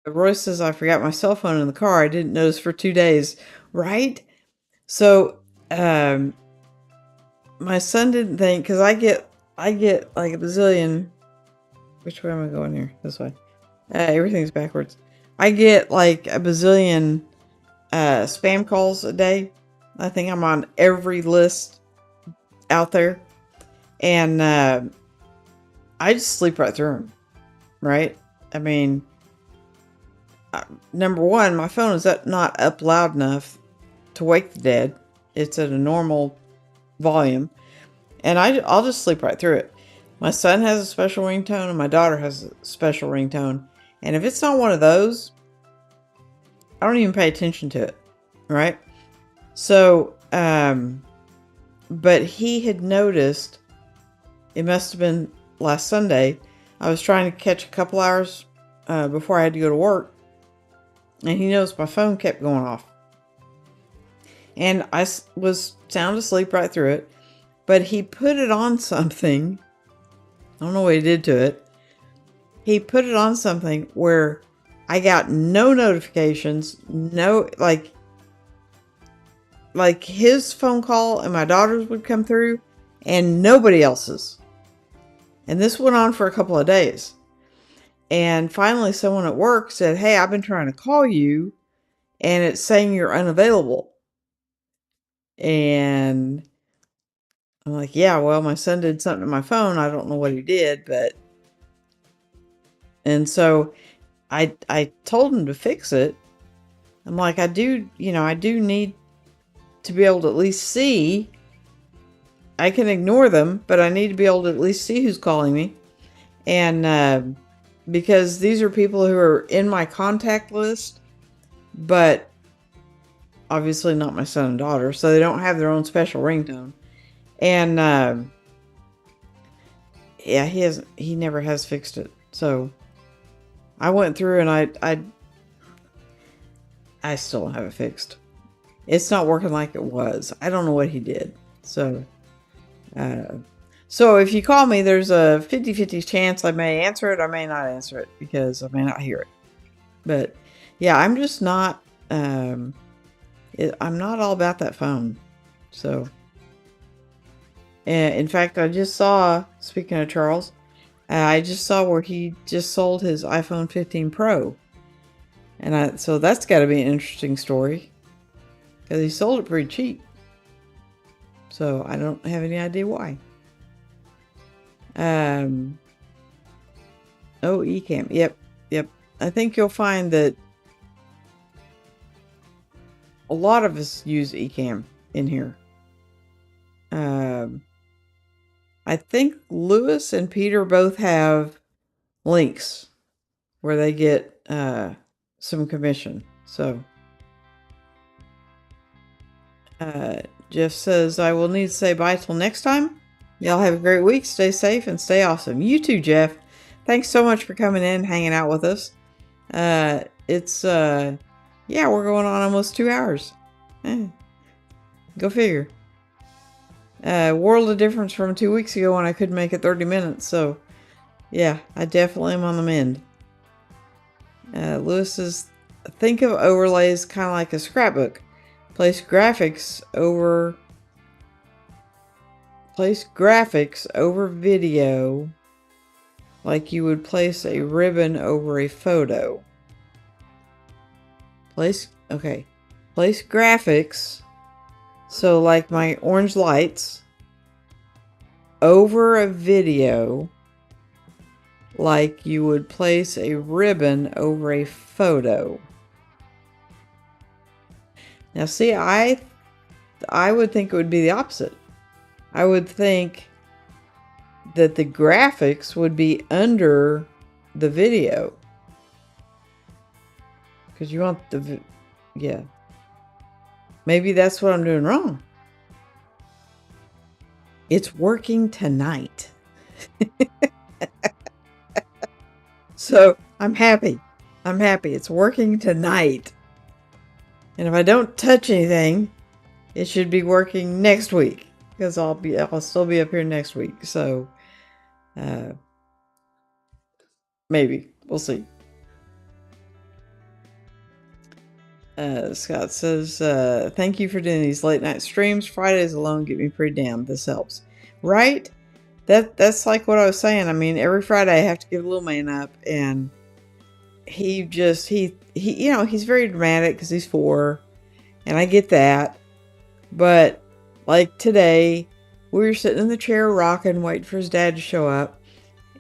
Royce says, I forgot my cell phone in the car. I didn't notice for 2 days. Right? So my son didn't think, because I get like a bazillion. Which way am I going here? This way. Everything's backwards. I get like a bazillion spam calls a day. I think I'm on every list out there. And I just sleep right through them. Right? I mean, number one, my phone is not up loud enough to wake the dead. It's at a normal volume. And I'll just sleep right through it. My son has a special ringtone and my daughter has a special ringtone. And if it's not one of those, I don't even pay attention to it. Right? So, but he had noticed, it must have been last Sunday, I was trying to catch a couple hours before I had to go to work. And he noticed my phone kept going off. And I was sound asleep right through it. But he put it on something. I don't know what he did to it. He put it on something where I got no notifications. No, like his phone call and my daughter's would come through and nobody else's. And this went on for a couple of days. And finally someone at work said, hey, I've been trying to call you and it's saying you're unavailable. And I'm like, yeah, well, my son did something to my phone. I don't know what he did, but... And so I told him to fix it. I'm like, I do need to be able to at least see. I can ignore them, but I need to be able to at least see who's calling me. And because these are people who are in my contact list, but obviously not my son and daughter, so they don't have their own special ringtone. And yeah, he never has fixed it. So I went through and I still don't have it fixed. It's not working like it was. I don't know what he did. So So if you call me, there's a 50-50 chance I may answer it. I may not answer it because I may not hear it. But yeah, I'm just not. I'm not all about that phone. So, in fact, I just saw. Speaking of Charles, I just saw where he just sold his iPhone 15 Pro, and so that's got to be an interesting story because he sold it pretty cheap. So I don't have any idea why. Oh, Ecamm. Yep. I think you'll find that a lot of us use Ecamm in here. I think Lewis and Peter both have links where they get some commission. So Jeff says, I will need to say bye till next time. Y'all have a great week. Stay safe and stay awesome. You too, Jeff. Thanks so much for coming in, hanging out with us. Yeah, we're going on almost 2 hours. Go figure. World of difference from 2 weeks ago when I couldn't make it 30 minutes. So, yeah, I definitely am on the mend. Lewis says, think of overlays kind of like a scrapbook. Place graphics over video like you would place a ribbon over a photo. Place graphics, so like my orange lights, over a video like you would place a ribbon over a photo. Now see, I would think it would be the opposite. I would think that the graphics would be under the video. Because you want yeah. Maybe that's what I'm doing wrong. It's working tonight. So I'm happy. It's working tonight. And if I don't touch anything, it should be working next week. Because I'll still be up here next week. So maybe. We'll see. Scott says, thank you for doing these late night streams. Fridays alone get me pretty down. This helps. Right? That's like what I was saying. I mean, every Friday I have to give little man up, and he he's very dramatic because he's 4, and I get that. But like today, we were sitting in the chair rocking, waiting for his dad to show up,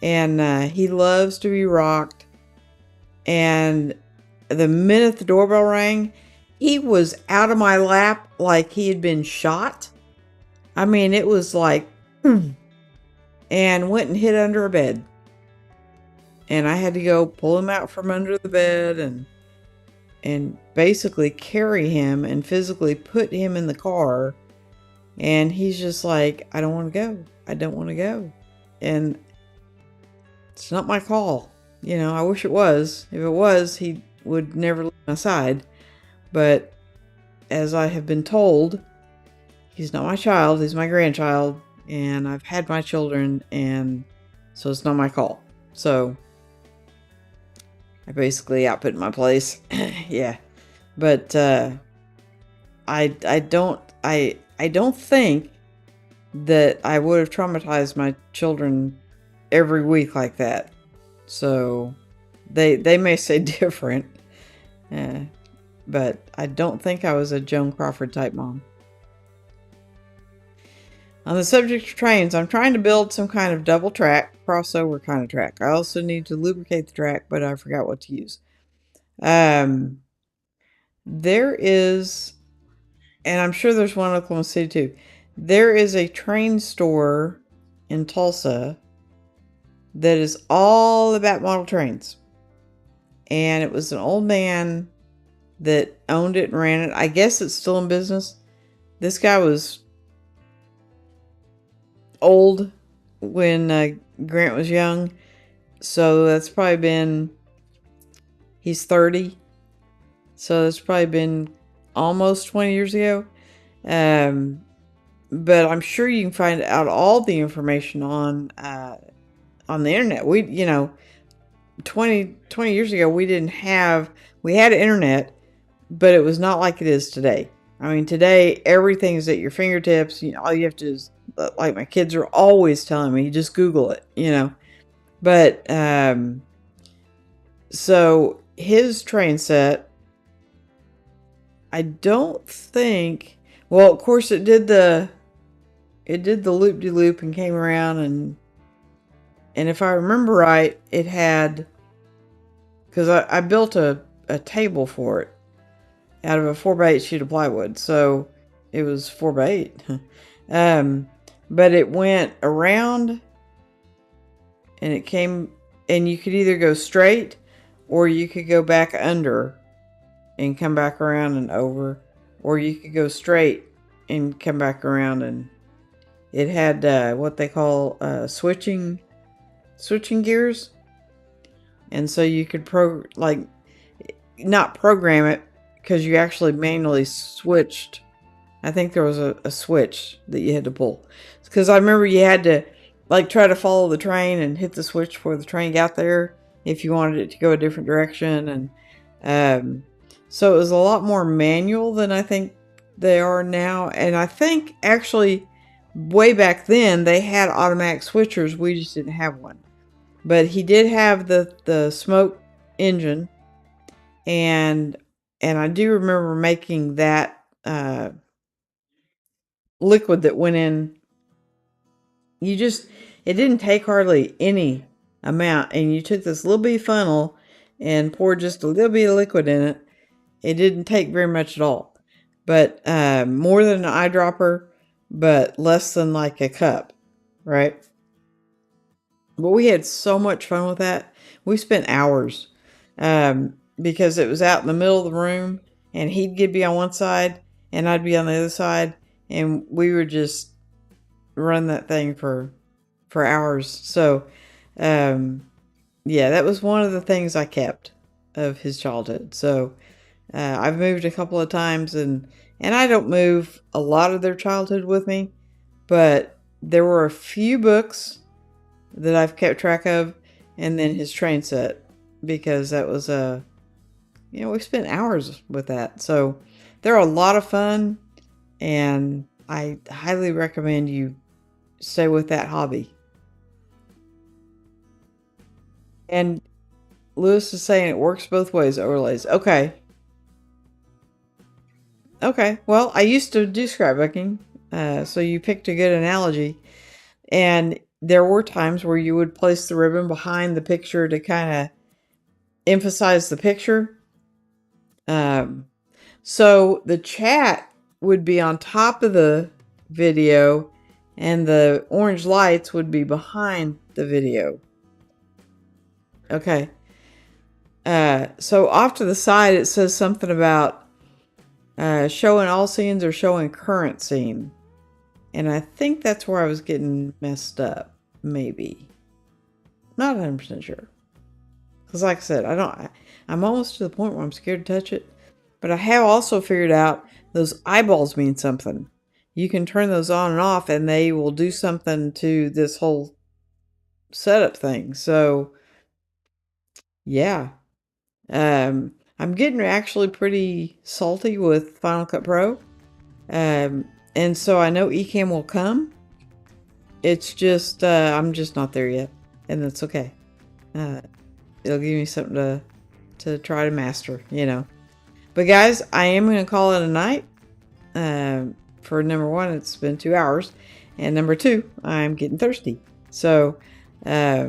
and he loves to be rocked. And the minute the doorbell rang, he was out of my lap like he had been shot. I mean, it was like, and went and hid under a bed. And I had to go pull him out from under the bed and basically carry him and physically put him in the car. And he's just like, I don't want to go. I don't want to go. And it's not my call. You know, I wish it was. If it was, he would never leave my side. But as I have been told, he's not my child, he's my grandchild, and I've had my children, and so it's not my call. So I basically output my place. Yeah. But I don't think that I would have traumatized my children every week like that. So they may say different, but I don't think I was a Joan Crawford type mom. On the subject of trains, I'm trying to build some kind of double track, crossover kind of track. I also need to lubricate the track, but I forgot what to use. There is, and I'm sure there's one in Oklahoma City too. There is a train store in Tulsa that is all about model trains. And it was an old man that owned it and ran it. I guess it's still in business. This guy was old when Grant was young. So that's probably been, he's 30. So that's probably been almost 20 years ago. but I'm sure you can find out all the information on the internet. We, 20 years ago, we had internet, but it was not like it is today. I mean, today everything is at your fingertips. All you have to is, like my kids are always telling me, just Google it. But so his train set, I don't think. Well, of course, it did the loop de loop and came around, and if I remember right, it had, because I built a table for it out of a 4x8 sheet of plywood, so it was 4x8. But it went around, and it came, and you could either go straight or you could go back under and come back around and over, or you could go straight and come back around. And it had what they call switching gears, and so you could not program it, because you actually manually switched. I think there was a switch that you had to pull, because I remember you had to try to follow the train and hit the switch before the train got there if you wanted it to go a different direction. And so it was a lot more manual than I think they are now. And I think actually way back then they had automatic switchers. We just didn't have one. But he did have the smoke engine, and I do remember making that liquid that went in. It didn't take hardly any amount, and you took this little bitty funnel and poured just a little bit of liquid in it. It didn't take very much at all, but more than an eyedropper, but less than like a cup, right? But we had so much fun with that. We spent hours, because it was out in the middle of the room, and he'd be on one side and I'd be on the other side, and we would just run that thing for hours. So yeah, that was one of the things I kept of his childhood. So I've moved a couple of times, and I don't move a lot of their childhood with me, but there were a few books that I've kept track of, and then his train set, because that was we spent hours with that. So they're a lot of fun, and I highly recommend you stay with that hobby. And Lewis is saying it works both ways, overlays. Okay. Well, I used to do scrapbooking, so you picked a good analogy. And there were times where you would place the ribbon behind the picture to kind of emphasize the picture. So the chat would be on top of the video, and the orange lights would be behind the video. Okay. So off to the side, it says something about showing all scenes or showing current scene. And I think that's where I was getting messed up. Maybe. Not 100% sure. Because like I said, I'm almost to the point where I'm scared to touch it. But I have also figured out those eyeballs mean something. You can turn those on and off, and they will do something to this whole setup thing. So, yeah. I'm getting actually pretty salty with Final Cut Pro. And so I know Ecamm will come. It's just, I'm just not there yet. And that's okay. It'll give me something to try to master, But guys, I am going to call it a night. For number one, it's been 2 hours. And number two, I'm getting thirsty. So, I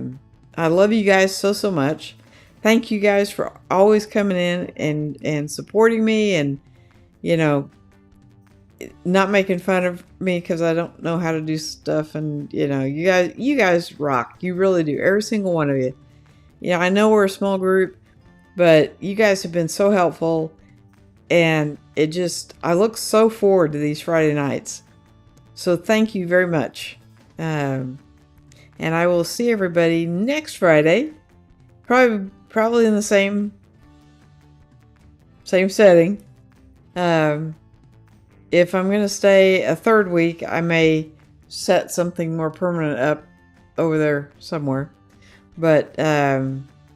love you guys so much. Thank you guys for always coming in and supporting me, and, not making fun of me because I don't know how to do stuff. And, you guys rock. You really do. Every single one of you. I know we're a small group, but you guys have been so helpful. And I look so forward to these Friday nights. So thank you very much. And I will see everybody next Friday. Probably in the same setting. if I'm gonna stay a third week, I may set something more permanent up over there somewhere. But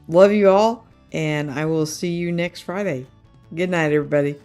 love you all, and I will see you next Friday. Good night, everybody.